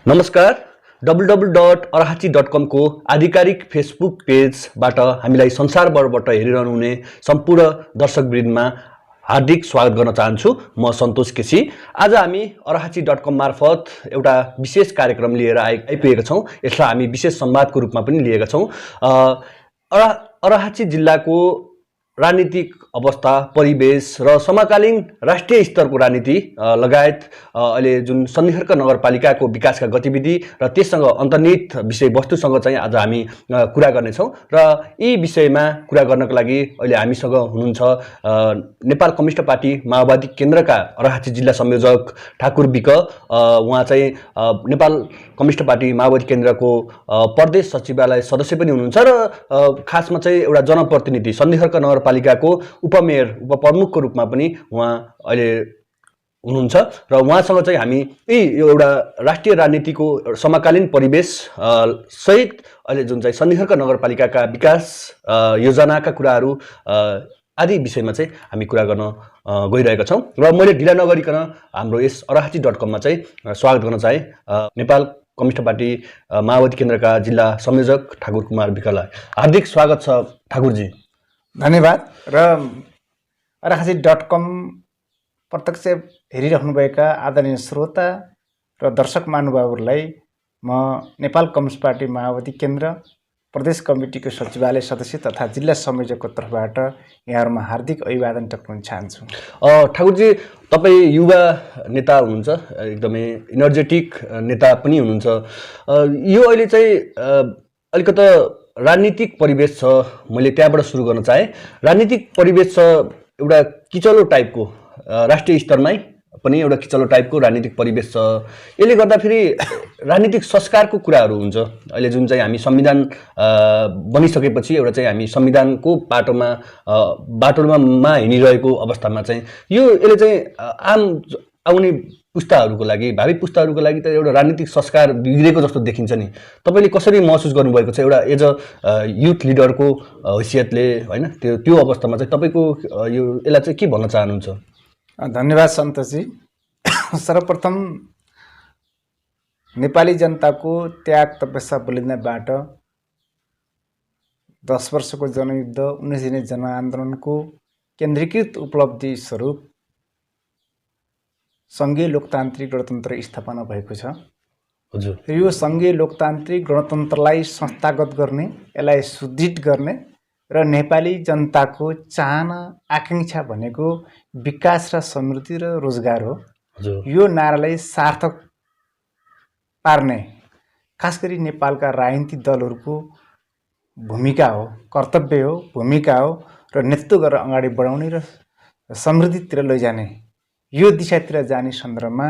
नमस्कार www.arahachi.com को आधिकारिक फेसबुक पेजबाट हामीलाई संसारभरबाट हेरिरहनुहुने सम्पूर्ण दर्शकवृन्दमा हार्दिक स्वागत गर्न चाहन्छु। म सन्तोष केसी। आज हामी arahachi.com मार्फत एउटा विशेष कार्यक्रम लिएर आइपुगेका छौँ। यसलाई हामी विशेष संवादको रूपमा पनि लिएका छौँ। arahachi जिल्लाको राजनीतिक अवस्था, परिवेश र समकालीन राष्ट्रिय स्तरको राजनीति लगायत अहिले जुन सन्धिखर्क नगरपालिकाको विकासका गतिविधि र त्यससँग अन्तर्निहित विषयवस्तुसँग चाहिँ आज हामी कुरा गर्नेछौँ। र यी विषयमा कुरा गर्नको लागि अहिले हामीसँग हुनुहुन्छ नेपाल कम्युनिस्ट पार्टी माओवादी केन्द्रका arahachi जिल्ला संयोजक ठाकुर विक। उहाँ चाहिँ नेपाल कम्युनिस्ट पार्टी माओवादी केन्द्रको प्रदेश सचिवालय सदस्य पनि हुनुहुन्छ र खासमा चाहिँ एउटा जनप्रतिनिधि सन्धिखर्क नगरपालिकाको उपमेयर उपप्रमुखको रूपमा पनि उहाँ अहिले हुनुहुन्छ। र उहाँसँग चाहिँ हामी एउटा राष्ट्रिय राजनीतिको समकालीन परिवेश सहित अहिले जुन चाहिँ सन्धिखर्क नगरपालिकाका विकास योजनाका कुराहरू आदि विषयमा चाहिँ हामी कुरा गर्न गइरहेका छौँ। र मैले ढिला नगरिकन हाम्रो यस arahachi.com मा चाहिँ स्वागत गर्न चाहे नेपाल कम्युनिस्ट पार्टी माओवादी केन्द्रका जिल्ला संयोजक ठाकुर कुमार विकलाई। हार्दिक स्वागत छ ठाकुरजी। धन्यवाद। र arahachi.com प्रत्यक्ष हेरिरहनुभएका आदरणीय श्रोता र दर्शक महानुभावहरूलाई म नेपाल कम्युनिस्ट पार्टी माओवादी केन्द्र प्रदेश कमिटीको सचिवालय सदस्य तथा जिल्ला संयोजकको तर्फबाट यहाँहरूमा हार्दिक अभिवादन टक्राउन चाहन्छु। ठाकुरजी, तपाईँ युवा नेता हुनुहुन्छ, एकदमै इनर्जेटिक नेता पनि हुनुहुन्छ। यो अहिले चाहिँ अलिकता राजनीतिक परिवेश छ, मैले त्यहाँबाट सुरु गर्न चाहे। राजनीतिक परिवेश छ एउटा किचलो टाइपको, राष्ट्रिय स्तरमै पनि एउटा किचलो टाइपको राजनीतिक परिवेश छ। यसले गर्दाखेरि राजनीतिक संस्कारको कुराहरू हुन्छ। अहिले जुन चाहिँ हामी संविधान बनिसकेपछि एउटा चाहिँ हामी संविधानको बाटोमा हिँडिरहेको अवस्थामा चाहिँ यसले चाहिँ आम आउने पुस्ताहरूको लागि, भावी पुस्ताहरूको लागि त एउटा राजनीतिक संस्कार बिग्रेको जस्तो देखिन्छ नि। तपाईँले कसरी महसुस गर्नुभएको छ एउटा एज अ युथ लिडरको हैसियतले, होइन? त्यो अवस्थामा चाहिँ तपाईँको यसलाई चाहिँ के भन्न चाहनुहुन्छ? धन्यवाद सन्तोषजी। सर्वप्रथम नेपाली जनताको त्याग तपस्या बलिदानबाट 10 वर्षको जनयुद्ध, 19 दिने जनआन्दोलनको केन्द्रीकृत उपलब्धि स्वरूप सङ्घीय लोकतान्त्रिक गणतन्त्र स्थापना भएको छ। हजुर। यो सङ्घीय लोकतान्त्रिक गणतन्त्रलाई संस्थागत गर्ने, यसलाई सुदृढ गर्ने र नेपाली जनताको चाहना आकाङ्क्षा भनेको विकास र समृद्धि र रोजगार हो। यो नारालाई सार्थक पार्ने खास गरी नेपालका राजनीतिक दलहरूको भूमिका हो, कर्तव्य हो, भूमिका हो र नेतृत्व गरेर अगाडि बढाउने र समृद्धितिर लैजाने, यो दिशातिर जाने सन्दर्भमा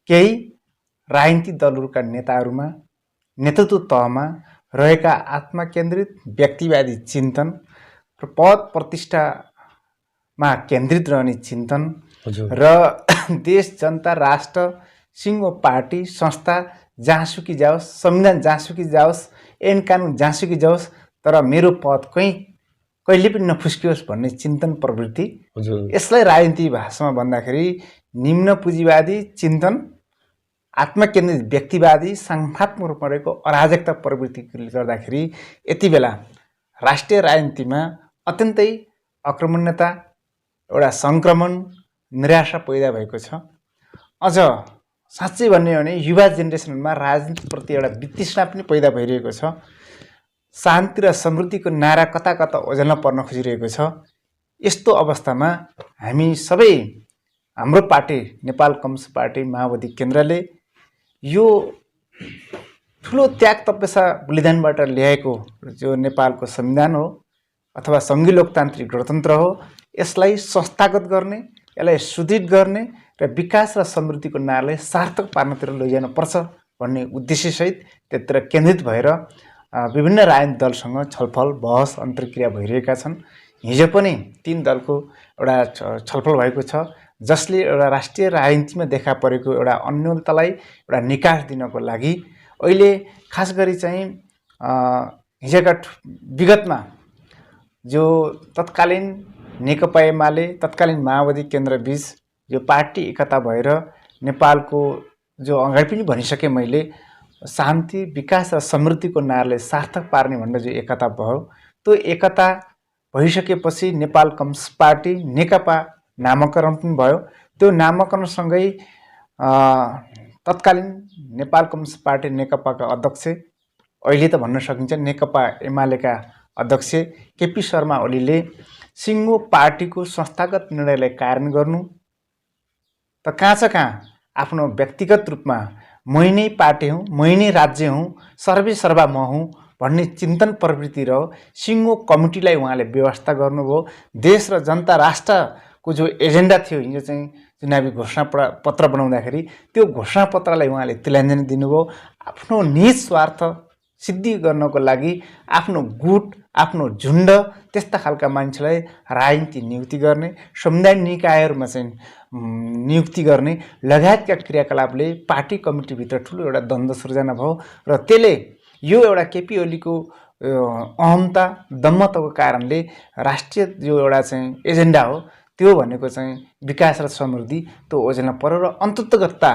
केही राजनीतिक दलहरूका नेताहरूमा नेतृत्व तहमा रहेका आत्मा केन्द्रित व्यक्तिवादी चिन्तन र पद प्रतिष्ठामा केन्द्रित रहने चिन्तन र देश, जनता, राष्ट्र, सिङ्गो पार्टी, संस्था जहाँसुकै जाओस्, संविधान जहाँसुकै जाओस्, ऐन कानुन जहाँसुकै जाओस्, तर मेरो पद कहिले पनि नफुस्कियोस् भन्ने चिन्तन प्रवृत्ति, यसलाई राजनीतिक भाषामा भन्दाखेरि निम्न पुँजीवादी चिन्तन, आत्मकेन्द्रित व्यक्तिवादी सङ्घात्मक रूपमा रहेको अराजकता प्रवृत्तिले गर्दाखेरि यति बेला राष्ट्रिय राजनीतिमा अत्यन्तै आक्रमण्यता, एउटा सङ्क्रमण, निराशा पैदा भएको छ। अझ साँच्चै भन्ने हो भने युवा जेनेरेसनमा राजनीतिप्रति एउटा वितृष्णा पनि पैदा भइरहेको छ। शान्ति र समृद्धिको नारा कता कता ओझेल्न पर्न खोजिरहेको छ। यस्तो अवस्थामा हामी सबै, हाम्रो पार्टी नेपाल कम्युनिस्ट पार्टी माओवादी केन्द्रले यो ठुलो त्याग तपस्या बलिदानबाट ल्याएको जो नेपालको संविधान हो अथवा सङ्घीय लोकतान्त्रिक गणतन्त्र हो, यसलाई संस्थागत गर्ने, यसलाई सुदृढ गर्ने र विकास र समृद्धिको नारालाई सार्थक पार्नतिर लैजानुपर्छ भन्ने उद्देश्यसहित त्यतिर केन्द्रित भएर विभिन्न राजनीतिक दलसँग छलफल, बहस, अन्तर्क्रिया भइरहेका छन्। हिजो पनि 3 दलको एउटा छलफल भएको छ, जसले एउटा राष्ट्रिय राजनीतिमा देखा परेको एउटा अन्योलतालाई एउटा निकास दिनको लागि अहिले खास गरी चाहिँ हिजोका विगतमा जो तत्कालीन नेकपा एमाले, तत्कालीन माओवादी केन्द्रबीच जो पार्टी एकता भएर नेपालको जो अगाडि पनि भनिसकेँ मैले, शान्ति विकास र समृद्धिको नाराले सार्थक पार्ने भनेर जो एकता भयो, त्यो एकता भइसकेपछि नेपाल कम्युनिस्ट पार्टी नेकपा नामकरण पनि भयो। त्यो नामकरणसँगै तत्कालीन नेपाल कम्युनिस्ट पार्टी नेकपाका अध्यक्ष, अहिले त भन्न सकिन्छ नेकपा एमालेका अध्यक्ष केपी शर्मा ओलीले सिङ्गो पार्टीको संस्थागत निर्णयलाई कार्यान्वयन गर्नु त कहाँ आफ्नो व्यक्तिगत रूपमा मै नै पार्टी हुँ, मै नै राज्य हुँ, सर्वे सर्वा म हुँ भन्ने चिन्तन प्रवृत्ति र सिङ्गो कमिटीलाई उहाँले व्यवस्था गर्नुभयो। देश र जनता राष्ट्रको जो एजेन्डा थियो हिजो चाहिँ चुनावी घोषणा पत्र बनाउँदाखेरि त्यो घोषणा पत्रलाई उहाँले तिलाञ्जली दिनुभयो। आफ्नो निज स्वार्थ सिद्धि गर्नको लागि आफ्नो गुट, आफ्नो झुन्ड त्यस्ता खालका मान्छेलाई राजनीति नियुक्ति गर्ने, समुदाय निकायहरूमा चाहिँ नियुक्ति गर्ने लगायतका क्रियाकलापले पार्टी कमिटीभित्र ठुलो एउटा द्वन्द्व सृजना भयो र त्यसले यो एउटा केपी ओलीको अहमता दम्मताको कारणले राष्ट्रिय जो एउटा चाहिँ एजेन्डा हो त्यो भनेको चाहिँ विकास र समृद्धि त्यो ओझेलमा पर्यो र अन्ततगतता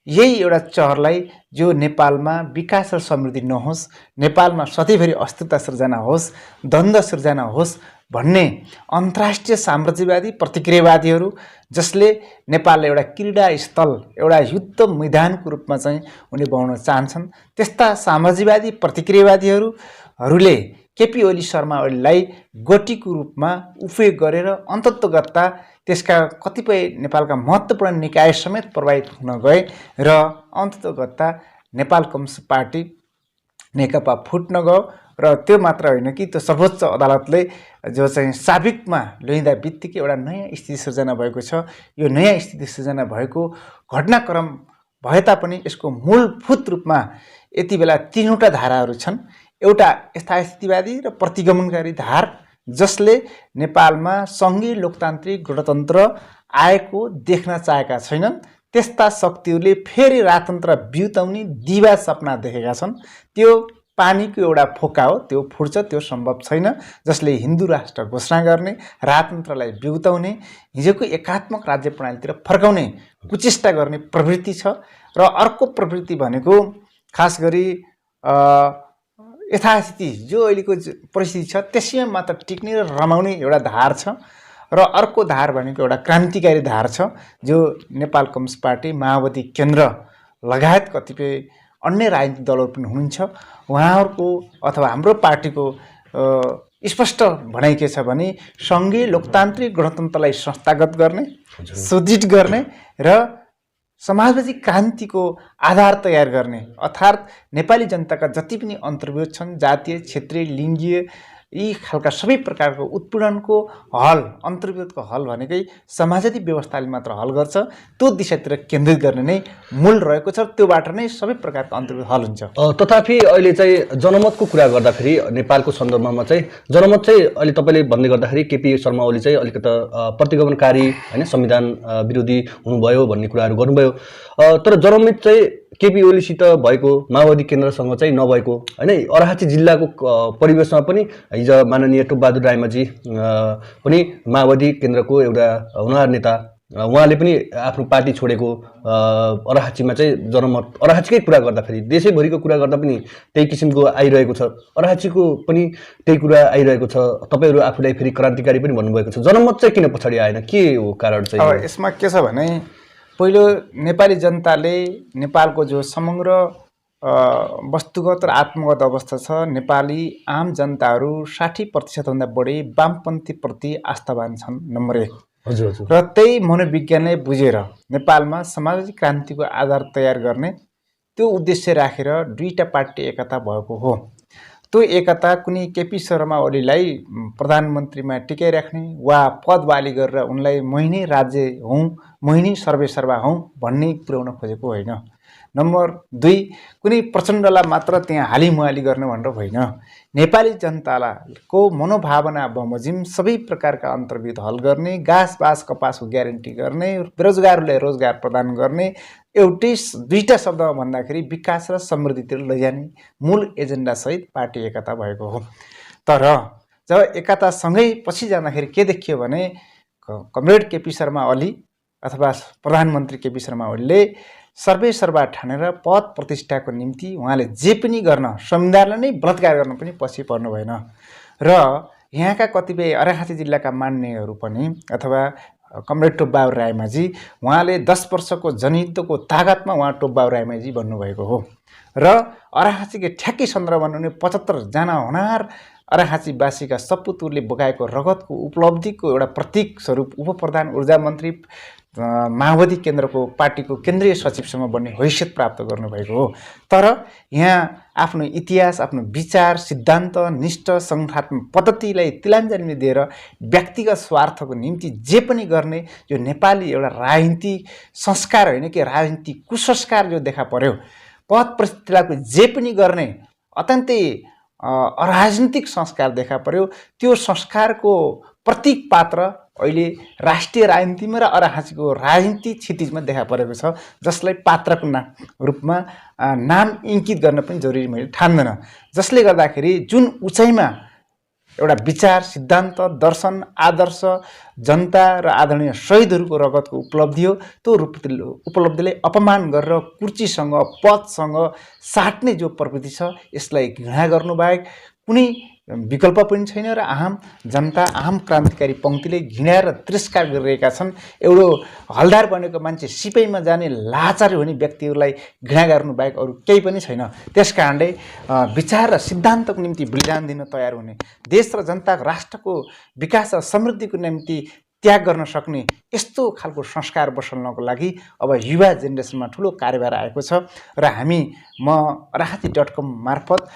यही एउटा चहरलाई जो नेपालमा विकास र समृद्धि नहोस्, नेपालमा सधैँभरि अस्थिरता सृजना होस्, द्वन्द्व सृजना होस् भन्ने अन्तर्राष्ट्रिय साम्राज्यवादी प्रतिक्रियावादीहरू जसले नेपाललाई एउटा क्रीडा स्थल, एउटा युद्ध मैदानको रूपमा चाहिँ उनी बनाउन चाहन्छन्, त्यस्ता साम्राज्यवादी प्रतिक्रियावादीहरूले केपी ओली शर्मा ओलीलाई गोटीको रूपमा उपयोग गरेर अन्ततगतता त्यसका कतिपय नेपालका महत्त्वपूर्ण निकाय समेत प्रभावित हुन गए र अन्ततगतता नेपाल कम्युनिस्ट पार्टी नेकपा फुट्न गयो र त्यो मात्र होइन कि त्यो सर्वोच्च अदालतले जो चाहिँ साबिकमा ल्याइँदा बित्तिकै एउटा नयाँ स्थिति सृजना भएको छ। यो नयाँ स्थिति सृजना भएको घटनाक्रम भए तापनि यसको मूलभूत रूपमा यति बेला तीनवटा धाराहरू छन्। एउटा यथास्थितिवादी र प्रतिगमनकारी धार जसले नेपालमा सङ्घीय लोकतान्त्रिक गणतन्त्र आएको देख्न चाहेका छैनन्, त्यस्ता शक्तिहरूले फेरि राजतन्त्र बिउताउने दिवा सपना देखेका छन्। त्यो पानीको एउटा फोका हो, त्यो फुट्छ, त्यो सम्भव छैन। जसले हिन्दू राष्ट्र घोषणा गर्ने, राजतन्त्रलाई बिउताउने, हिजोको एकात्मक राज्य प्रणालीतिर फर्काउने कुचेष्टा गर्ने प्रवृत्ति छ। र अर्को प्रवृत्ति भनेको खास गरी यथास्थिति जो अहिलेको परिस्थिति छ त्यसैमा मात्र टिक्ने र रमाउने एउटा धार छ। र अर्को धार भनेको एउटा क्रान्तिकारी धार छ जो नेपाल कम्युनिस्ट पार्टी, माओवादी केन्द्र लगायत कतिपय अन्य राजनीतिक दलहरू पनि हुनुहुन्छ। उहाँहरूको अथवा हाम्रो पार्टीको स्पष्ट भनाइ के छ भने सङ्घीय लोकतान्त्रिक गणतन्त्रलाई संस्थागत गर्ने, सुदृढ गर्ने र समाजवादी क्रान्तिको आधार तयार गर्ने, अर्थात् नेपाली जनताका जति पनि अन्तर्विरोध छन्, जातीय, क्षेत्रीय, लिङ्गीय यी खालका सबै प्रकारको उत्पीडनको हल, अन्तर्विरोधको हल भनेकै समाजवादी व्यवस्थाले मात्र हल गर्छ। त्यो दिशातिर केन्द्रित गर्ने नै मूल रहेको छ। त्योबाट नै सबै प्रकारको अन्तर्विरोध हल हुन्छ। तथापि अहिले चाहिँ जनमतको कुरा गर्दाखेरि नेपालको सन्दर्भमा चाहिँ जनमत चाहिँ अहिले तपाईँले भन्दै गर्दाखेरि केपी शर्मा ओली चाहिँ अलिकति प्रतिगमनकारी होइन, संविधान विरोधी हुनुभयो भन्ने कुराहरू गर्नुभयो। तर जनमत चाहिँ केपी ओलीसित भएको माओवादी केन्द्रसँग चाहिँ नभएको होइन। अराहाची जिल्लाको परिवेशमा पनि हिजो माननीय टोपबहादुर रायमाझी पनि माओवादी केन्द्रको एउटा हुनहार नेता, उहाँले पनि आफ्नो पार्टी छोडेको अराहाचीमा चाहिँ जनमत, अराहाचीकै कुरा गर्दाखेरि देशैभरिको कुरा गर्दा पनि त्यही किसिमको आइरहेको छ, अराहाचीको पनि त्यही कुरा आइरहेको छ। तपाईँहरू आफूलाई फेरि क्रान्तिकारी पनि भन्नुभएको छ, जनमत चाहिँ किन पछाडि आएन, के हो कारण चाहिँ? अब यसमा के छ भने पहिलो नेपाली जनताले नेपालको जो समग्र वस्तुगत र आत्मगत अवस्था छ, नेपाली आम जनताहरू 60% बढी वामपन्थीप्रति आस्थावान छन्, नम्बर 1। हजुर। र त्यही मनोविज्ञानलाई बुझेर नेपालमा समाजिक क्रान्तिको आधार तयार गर्ने त्यो उद्देश्य राखेर दुईटा पार्टी एकता भएको हो। त्यो एकता कुनै केपी शर्मा ओलीलाई प्रधानमन्त्रीमा टिकाइराख्ने वा पद बाली गरेर उनलाई मै नै राज्य हुँ, मै नै सर्वेसर्वा हुँ भन्ने पुर्याउन खोजेको होइन। नम्बर 2, कुनै प्रचण्डलाई मात्र त्यहाँ हालिमुहाली गर्ने भनेर होइन। नेपाली जनताको मनोभावना बमोजिम सबै प्रकारका अन्तर्विरोध हल गर्ने, घाँस बाँस कपासको ग्यारेन्टी गर्ने, बेरोजगारहरूलाई रोजगार प्रदान गर्ने, एउटै दुईटा शब्दमा भन्दाखेरि विकास र समृद्धितिर लैजाने मूल एजेन्डासहित पार्टी एकता भएको हो। तर जब एकतासँगै पछि जाँदाखेरि के देखियो भने कमरेड केपी शर्मा ओली अथवा प्रधानमन्त्री केपी शर्मा ओलीले सर्वे सर्वा ठानेर पद प्रतिष्ठाको निम्ति उहाँले जे पनि गर्न संविधानलाई नै बलात्कार गर्न पनि पछि पर्नु भएन। र यहाँका कतिपय अर्घाखाँची जिल्लाका मान्नेहरू पनि अथवा कमरेड टोपबहादुर रायमाझी उहाँले 10 वर्षको जनयुद्धको तागतमा उहाँ टोपबहादुर रायमाझी भन्नुभएको हो र अर्घाखाँचीको ठ्याक्कै सन्दर्भमा उनी 75 जना होनार अर्घाखाँचीवासीका सपुतहरूले बोकाएको रगतको उपलब्धिको एउटा प्रतीक स्वरूप उपप्रधान ऊर्जा मन्त्री माओवादी केन्द्रको पार्टीको केन्द्रीय सचिवसम्म बन्ने हैसियत प्राप्त गर्नुभएको हो। तर यहाँ आफ्नो इतिहास, आफ्नो विचार, सिद्धान्त, निष्ठ, सङ्गठनात्मक पद्धतिलाई तिलाञ्जली दिएर व्यक्तिगत स्वार्थको निम्ति जे पनि गर्ने यो नेपाली एउटा राजनीतिक संस्कार होइन कि राजनीतिक कुसंस्कार जो देखा पर्यो। पद प्रतिष्ठाको जे पनि गर्ने अत्यन्तै अराजनीतिक संस्कार देखा पर्यो। त्यो संस्कारको प्रतीक पात्र अहिले राष्ट्रिय राजनीतिमा र अर्घाखाँचीको राजनीति क्षितिजमा देखा परेको छ, जसलाई पात्रको रूपमा नाम इङ्कित गर्न पनि जरुरी मैले ठान्दैन। जसले गर्दाखेरि जुन उचाइमा एउटा विचार, सिद्धान्त, दर्शन, आदर्श, जनता र आदरणीय शहीदहरूको रगतको उपलब्धि हो, त्यो उपलब्धिलाई अपमान गरेर कुर्चीसँग, पदसँग साट्ने जो प्रवृत्ति छ, यसलाई घृणा गर्नुबाहेक कुनै विकल्प पनि छैन। र आम जनता, आम क्रान्तिकारी पङ्क्तिले घृणा र तिरस्कार गरिरहेका छन्। एउटा हलदार बनेको मान्छे सिपाहीमा जाने लाचार हुने व्यक्तिहरूलाई घृणा गर्नुबाहेक अरू केही पनि छैन। त्यस कारणले विचार र सिद्धान्तको निम्ति बलिदान दिन तयार हुने, देश र जनता राष्ट्रको विकास र समृद्धिको निम्ति त्याग गर्न सक्ने यस्तो खालको संस्कार बसाल्नको लागि अब युवा जेनेरेसनमा ठुलो कार्यभार आएको छ। र म अर्घाखाँची.com मार्फत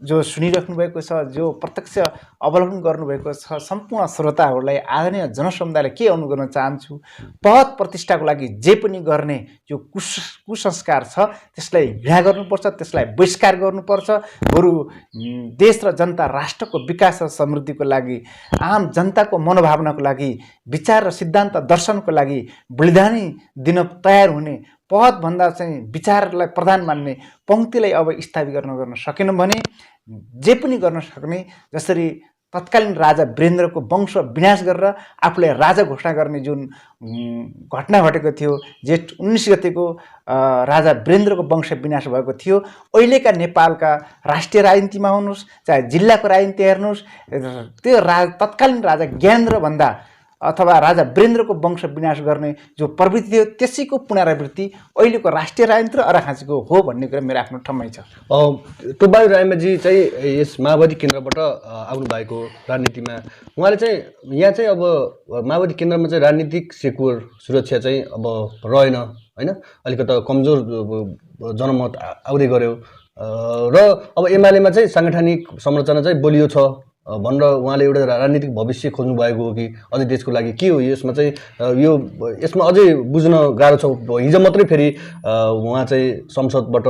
जो सुनिराख्नु भएको छ, जो प्रत्यक्ष अवलोकन गर्नुभएको छ, सम्पूर्ण श्रोताहरूलाई, आदरणीय जनसमुदायलाई के अनुरोध गर्न चाहन्छु, पद प्रतिष्ठाको लागि जे पनि गर्ने जो कुसंस्कार छ त्यसलाई घृणा गर्नुपर्छ, त्यसलाई बहिष्कार गर्नुपर्छ। बरु देश र जनता राष्ट्रको विकास र समृद्धिको लागि, आम जनताको मनोभावनाको लागि, विचार र सिद्धान्त दर्शनको लागि बलिदानी दिन तयार हुने, पदभन्दा चाहिँ विचारलाई प्रधान मान्ने पङ्क्तिलाई अब स्थापित गर्न सकेनौँ भने जे पनि गर्न सक्ने, जसरी तत्कालीन राजा वीरेन्द्रको वंश विनाश गरेर आफूलाई राजा घोषणा गर्ने जुन घटना घटेको थियो, जेठ 19 गतेको राजा वीरेन्द्रको वंश विनाश भएको थियो। अहिलेका नेपालका राष्ट्रिय राजनीतिमा हुनुहोस्, चाहे जिल्लाको राजनीति हेर्नुहोस्, त्यो तत्कालीन राजा ज्ञानेन्द्रभन्दा अथवा राजा वीरेन्द्रको वंश विनाश गर्ने जो प्रवृत्ति थियो, त्यसैको पुनरावृत्ति अहिलेको राष्ट्रिय राजनीति र अर्घाखाँचीको हो भन्ने कुरा मेरो आफ्नो ठम्मै छ। टोपबहादुर रायमाझी चाहिँ यस माओवादी केन्द्रबाट आउनु भएको राजनीतिमा उहाँले चाहिँ यहाँ चाहिँ अब माओवादी केन्द्रमा चाहिँ राजनीतिक सेक्युर सुरक्षा चाहिँ अब रहेन होइन, अलिकति कमजोर जनमत आउँदै गऱ्यो र अब एमालेमा चाहिँ साङ्गठनिक संरचना चाहिँ बलियो छ भनेर उहाँले एउटा राजनीतिक भविष्य खोज्नु भएको हो कि अझै देशको लागि के हो यसमा चाहिँ यसमा अझै बुझ्न गाह्रो छ। हिजो मात्रै फेरि उहाँ चाहिँ संसदबाट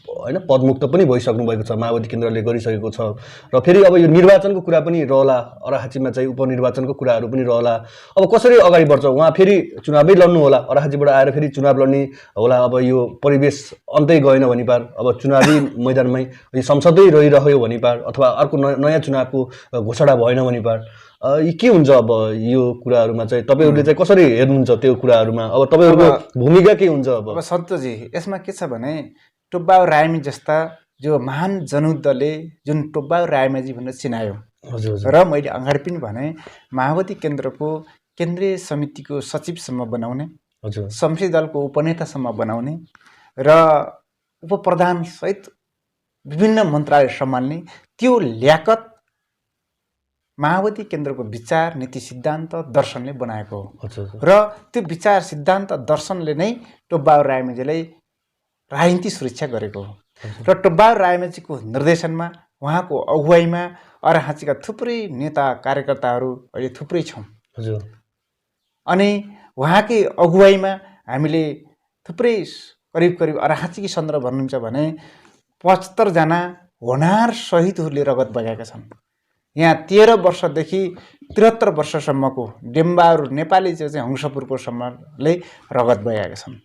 होइन पदमुक्त पनि भइसक्नु भएको छ, माओवादी केन्द्रले गरिसकेको छ र फेरि अब यो निर्वाचनको कुरा पनि रहला, अर्घाखाँचीमा चाहिँ उपनिर्वाचनको कुराहरू पनि रहला। अब कसरी अगाडि बढ्छ उहाँ, फेरि चुनावै लड्नु होला, अर्घाखाँचीबाट आएर फेरि चुनाव लड्ने होला। अब यो परिवेश अन्तै गएन भने पार अब चुनावी मैदानमै यो संसदै रहिरह्यो भने पार अथवा अर्को नयाँ चुनावको घोषणा भएन भने पार के हुन्छ? अब यो कुराहरूमा चाहिँ तपाईँहरूले चाहिँ कसरी हेर्नुहुन्छ त्यो कुराहरूमा? अब तपाईँहरूको भूमिका के हुन्छ? अब सन्तोषजी, यसमा के छ भने टोपबहादुर रायमाझी जस्ता जो महान जनयुद्धले जुन टोपबहादुर रायमाझी भनेर चिनायो, र मैले अगाडि पनि भने माओवादी केन्द्रको केन्द्रीय समितिको सचिवसम्म बनाउने, संसदीय दलको उपनेतासम्म बनाउने र उपप्रधान सहित विभिन्न मन्त्रालय सम्हाल्ने त्यो ल्याकत माओवादी केन्द्रको विचार, नीति, सिद्धान्त, दर्शनले बनाएको हो। र त्यो विचार, सिद्धान्त, दर्शनले नै टोपबहादुर रायमाझीलाई राजनीति सुरक्षा गरेको हो। र टोपबहादुर रायमाझीको निर्देशनमा, उहाँको अगुवाईमा अर्घाखाँचीका थुप्रै नेता कार्यकर्ताहरू अहिले थुप्रै छौँ। अनि उहाँकै अगुवाईमा हामीले थुप्रै करिब अर्घाखाँचीकै सन्दर्भ भन्नुहुन्छ भने 75 जना होनार शहीदहरूले रगत बगाएका छन्। यहाँ 13 वर्षदेखि 73 वर्षसम्मको डेम्बहादुर नेपाली चाहिँ हंसपुरको सम्मले रगत बगाएका छन्।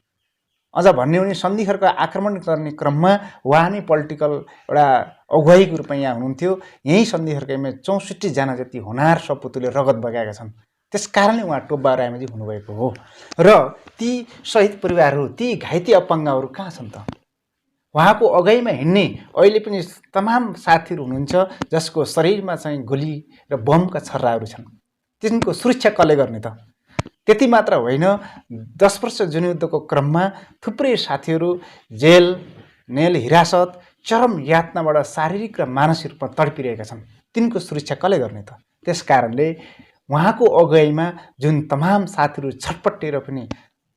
अझ भन्ने हो भने सन्धिखर्क आक्रमण गर्ने क्रममा उहाँ नै पोलिटिकल एउटा अगुवाईको रूपमा यहाँ हुनुहुन्थ्यो। यहीँ सन्धिखर्कमा 64 जना जति होनार सपुतले रगत बगाएका छन्। त्यसकारणले उहाँ टोब्बा रायमाझी हुनुभएको हो। र ती शहीद परिवारहरू, ती घाइते अपाङ्गहरू कहाँ छन् त? उहाँको अगाइमा हिँड्ने अहिले पनि तमाम साथीहरू हुनुहुन्छ जसको शरीरमा चाहिँ गोली र बमका छर्राहरू छन्। तिनको सुरक्षा कसले गर्ने त? त्यति मात्र होइन, 10 वर्ष जनयुद्धको क्रममा थुप्रै साथीहरू जेल, नेल हिरासत, चरम यातनाबाट शारीरिक र मानसिक रूपमा तडपिरहेका छन्। तिनको सुरक्षा कसले गर्ने त? त्यसकारणले उहाँको अगुवाईमा जुन तमाम साथीहरू छटपटेर पनि,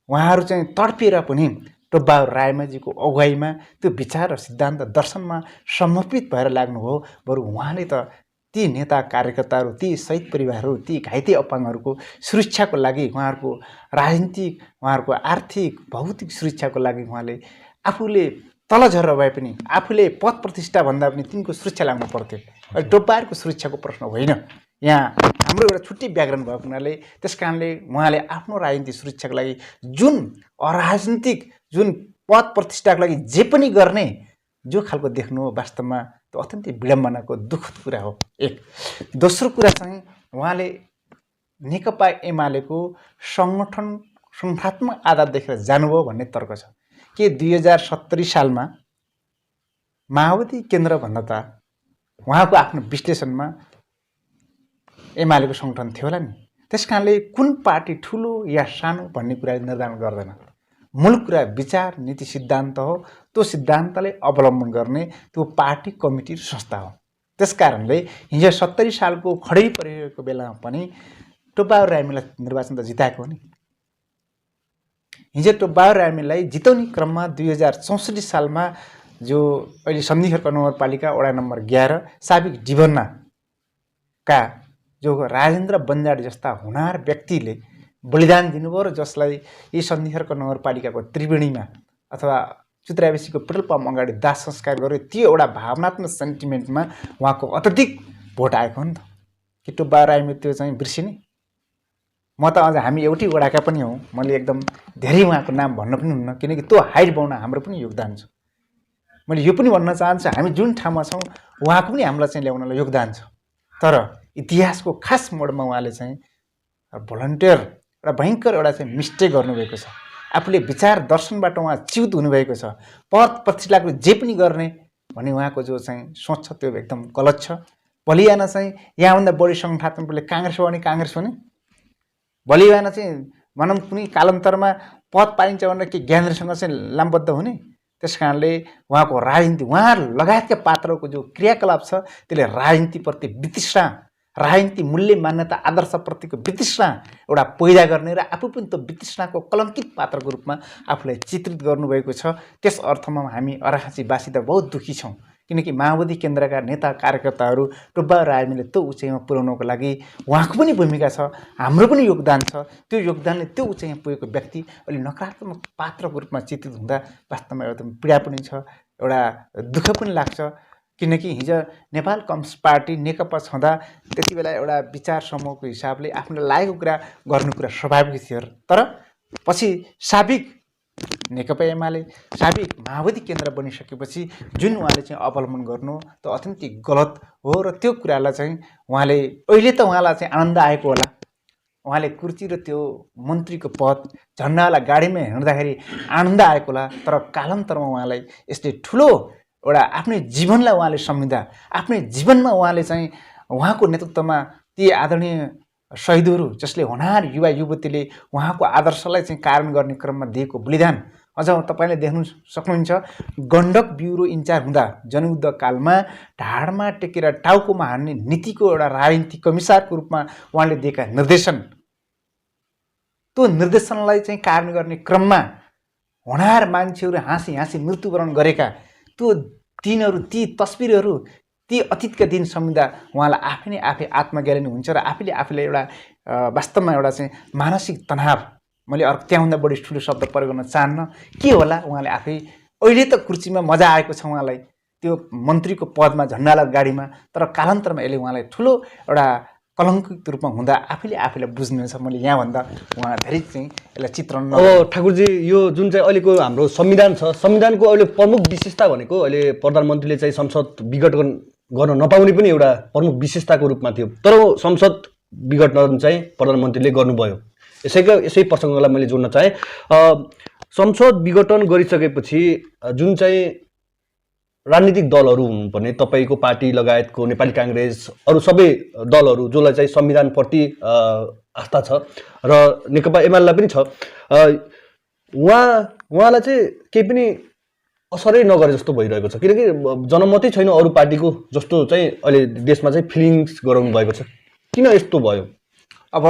उहाँहरू चाहिँ तडपिएर पनि टोब्बा रायमाझीको अगुवाईमा त्यो विचार र सिद्धान्त दर्शनमा समर्पित भएर लाग्नुभयो। बरु उहाँले त ती नेता कार्यकर्ताहरू, ती शहीद परिवारहरू, ती घाइते अपाङ्गहरूको सुरक्षाको लागि, उहाँहरूको राजनीतिक, उहाँहरूको आर्थिक, भौतिक सुरक्षाको लागि उहाँले आफूले तल झरेर भए पनि, आफूले पद प्रतिष्ठा भन्दा पनि तिनको सुरक्षा लाग्नु पर्थ्यो। अहिले टोब्बाहरूको सुरक्षाको प्रश्न होइन, यहाँ हाम्रो एउटा छुट्टै व्याकरण भएको हुनाले त्यसकारणले उहाँले आफ्नो राजनीतिक सुरक्षाको लागि जुन अराजनीतिक, जुन पद प्रतिष्ठाको लागि जे पनि गर्ने जो खालको देख्नु हो, वास्तवमा त्यो अत्यन्तै विडम्बनाको दुःखद कुरा हो। एक दोस्रो कुरा चाहिँ उहाँले नेकपा एमालेको सङ्गठनात्मक आधार देखेर जानुभयो भन्ने तर्क छ कि 2070 सालमा माओवादी केन्द्र भन्दा त उहाँको आफ्नो विश्लेषणमा एमालेको सङ्गठन थियो होला नि। त्यसकारणले कुन पार्टी ठुलो या सानो भन्ने कुरा निर्धारण गर्दैन। मूल कुरा विचार, नीति, सिद्धान्त हो। त्यो सिद्धान्तले अवलम्बन गर्ने त्यो पार्टी, कमिटी, संस्था हो। त्यसकारणले हिजो 70 सालको खडै परेको बेलामा पनि टोब्बा रायमाझीलाई निर्वाचन त जिताएको हो नि। हिजो टोब्बा रायमाझीलाई जिताउने क्रममा 2064 सालमा जो अहिले सन्धिखर्क नगरपालिका वडा नम्बर 11 साबिक डिभन्नाका जो राजेन्द्र बन्जाड जस्ता हुनार व्यक्तिले बलिदान दिनुभयो र जसलाई यी सन्धिखर्क नगरपालिकाको त्रिवेणीमा अथवा चुत्राबेसीको पेट्रोल पम्प अगाडि दाह संस्कार गर्यो, त्यो एउटा भावनात्मक सेन्टिमेन्टमा उहाँको अत्यधिक भोट आएको हो नि त। कि टोब्बा रायमाझी त्यो चाहिँ बिर्सिने? म त अझ हामी एउटै वडाका पनि हौँ, मैले एकदम धेरै उहाँको नाम भन्न पनि हुन्न, किनकि त्यो हाइट बनाउन हाम्रो पनि योगदान छ। मैले यो पनि भन्न चाहन्छु, हामी जुन ठाउँमा छौँ उहाँको पनि हामीलाई चाहिँ ल्याउनलाई योगदान छ। तर इतिहासको खास मोडमा उहाँले चाहिँ भलन्टियर एउटा भयङ्कर एउटा चाहिँ मिस्टेक गर्नुभएको छ। आफूले विचार दर्शनबाट उहाँ च्युत हुनुभएको छ। पद प्रतिष्ठाको जे पनि गर्ने भन्ने उहाँको जो चाहिँ सोच छ त्यो एकदम गलत छ। बलियान चाहिँ यहाँभन्दा बढी सङ्गठनात्मकले काङ्ग्रेस हो भने काङ्ग्रेस हो नि, बलियान चाहिँ भनौँ कुनै कालान्तरमा पद पाइन्छ भनेर के ज्ञानेन्द्रसँग चाहिँ लामबद्ध हुने? त्यसकारणले उहाँको राजनीति, उहाँ लगायतका पात्रको जो क्रियाकलाप छ त्यसले राजनीतिप्रति वितृष्णा, राजनीति मूल्य मान्यता आदर्शप्रतिको वितृष्णा एउटा पैदा गर्ने र आफू पनि त्यो वितृष्णाको कलङ्कित पात्रको रूपमा आफूलाई चित्रित गर्नुभएको छ। त्यस अर्थमा हामी अर्घाखाँचीवासी त बहुत दुःखी छौँ, किनकि माओवादी केन्द्रका नेता कार्यकर्ताहरू टोब्बा रायमाझीले त्यो उचाइमा पुर्याउनको लागि उहाँको पनि भूमिका छ, हाम्रो पनि योगदान छ। त्यो योगदानले त्यो उचाइमा पुगेको व्यक्ति अहिले नकारात्मक पात्रको रूपमा चित्रित हुँदा वास्तवमा एउटा पीडा पनि छ, एउटा दुःख पनि लाग्छ। किनकि हिजो नेपाल कम्युनिस्ट पार्टी नेकपा छँदा त्यति बेला एउटा विचार समूहको हिसाबले आफूलाई लागेको कुरा गर्नु कुरा स्वाभाविक थियो। तर पछि साबिक नेकपा एमाले, साबिक माओवादी केन्द्र बनिसकेपछि जुन उहाँले चाहिँ अवलम्बन गर्नु त्यो अत्यन्तै गलत हो। र त्यो कुरालाई चाहिँ उहाँले अहिले त उहाँलाई चाहिँ आनन्द आएको होला, उहाँले कुर्सी र त्यो मन्त्रीको पद झन्डावाला गाडीमा हिँड्दाखेरि आनन्द आएको होला। तर कालान्तरमा उहाँलाई यसले ठुलो एउटा आफ्नै जीवनलाई उहाँले सम्झिँदा, आफ्नै जीवनमा उहाँले चाहिँ उहाँको नेतृत्वमा ती आदरणीय शहीदहरू जसले होनार युवा युवतीले उहाँको आदर्शलाई चाहिँ कारण गर्ने क्रममा दिएको बलिदान, अझ तपाईँले देख्नु सक्नुहुन्छ गण्डक ब्युरो इन्चार्ज हुँदा जनयुद्ध कालमा ढाडमा टेकेर टाउकोमा हान्ने नीतिको एउटा राजनीतिक कमिसारको रूपमा उहाँले दिएका निर्देशन, त्यो निर्देशनलाई चाहिँ कारण गर्ने क्रममा होनार मान्छेहरू हाँसी हाँसी मृत्युवरण गरेका त्यो दिनहरू, ती तस्बिरहरू, ती अतीतका दिन सम्झिँदा उहाँलाई आफै नै आफै आत्मज्ञानी हुन्छ र आफैले आफूलाई एउटा वास्तवमा एउटा चाहिँ मानसिक तनाव, मैले अर्को त्यहाँभन्दा बढी ठुलो शब्द प्रयोग गर्न चाहन्न, के होला उहाँले आफै अहिले त कुर्सीमा मजा आएको छ उहाँलाई त्यो मन्त्रीको पदमा झन्डाला गाडीमा, तर कालान्तरमा यसले उहाँलाई ठुलो एउटा कलङ्कित रूपमा हुँदा आफैले आफैलाई बुझ्नुहुन्छ। मैले यहाँभन्दा उहाँ धेरै चाहिँ यसलाई चित्रण अब ठाकुरजी यो जुन चाहिँ अहिलेको हाम्रो संविधान छ, संविधानको अहिले प्रमुख विशेषता भनेको अहिले प्रधानमन्त्रीले चाहिँ संसद विघटन गर्न नपाउने पनि एउटा प्रमुख विशेषताको रूपमा थियो। तर संसद विघटन चाहिँ प्रधानमन्त्रीले गर्नुभयो। यसै प्रसङ्गलाई मैले जोड्न चाहेँ। संसद विघटन गरिसकेपछि जुन चाहिँ राजनीतिक दलहरू हुनुपर्ने, तपाईँको पार्टी लगायतको नेपाली काङ्ग्रेस, अरू सबै दलहरू जसलाई चाहिँ संविधानप्रति आस्था छ र नेकपा एमालेलाई पनि छ, उहाँलाई चाहिँ केही पनि असरै नगरे जस्तो भइरहेको छ। किनकि जनमतै छैन अरू पार्टीको जस्तो चाहिँ अहिले देशमा चाहिँ फिलिङ्स गराउनु भएको छ। किन यस्तो भयो? अब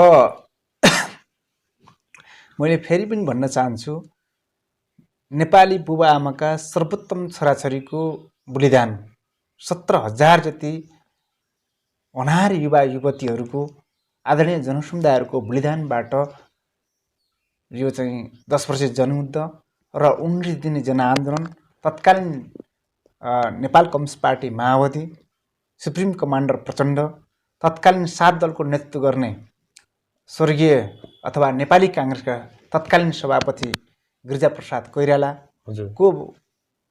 मैले फेरि पनि भन्न चाहन्छु, नेपाली बुबा आमाका सर्वोत्तम छोराछोरीको बलिदान, 17,000 जति अनार युवा युवतीहरूको, आदरणीय जनसमुदायहरूको बलिदानबाट यो चाहिँ 10 वर्षीय जनयुद्ध र 19 दिने जनआन्दोलन, तत्कालीन नेपाल कम्युनिस्ट पार्टी माओवादी, सुप्रिम कमान्डर प्रचण्ड, तत्कालीन 7 दलको नेतृत्व गर्ने स्वर्गीय अथवा नेपाली काङ्ग्रेसका तत्कालीन सभापति गिरिजाप्रसाद कोइरालाको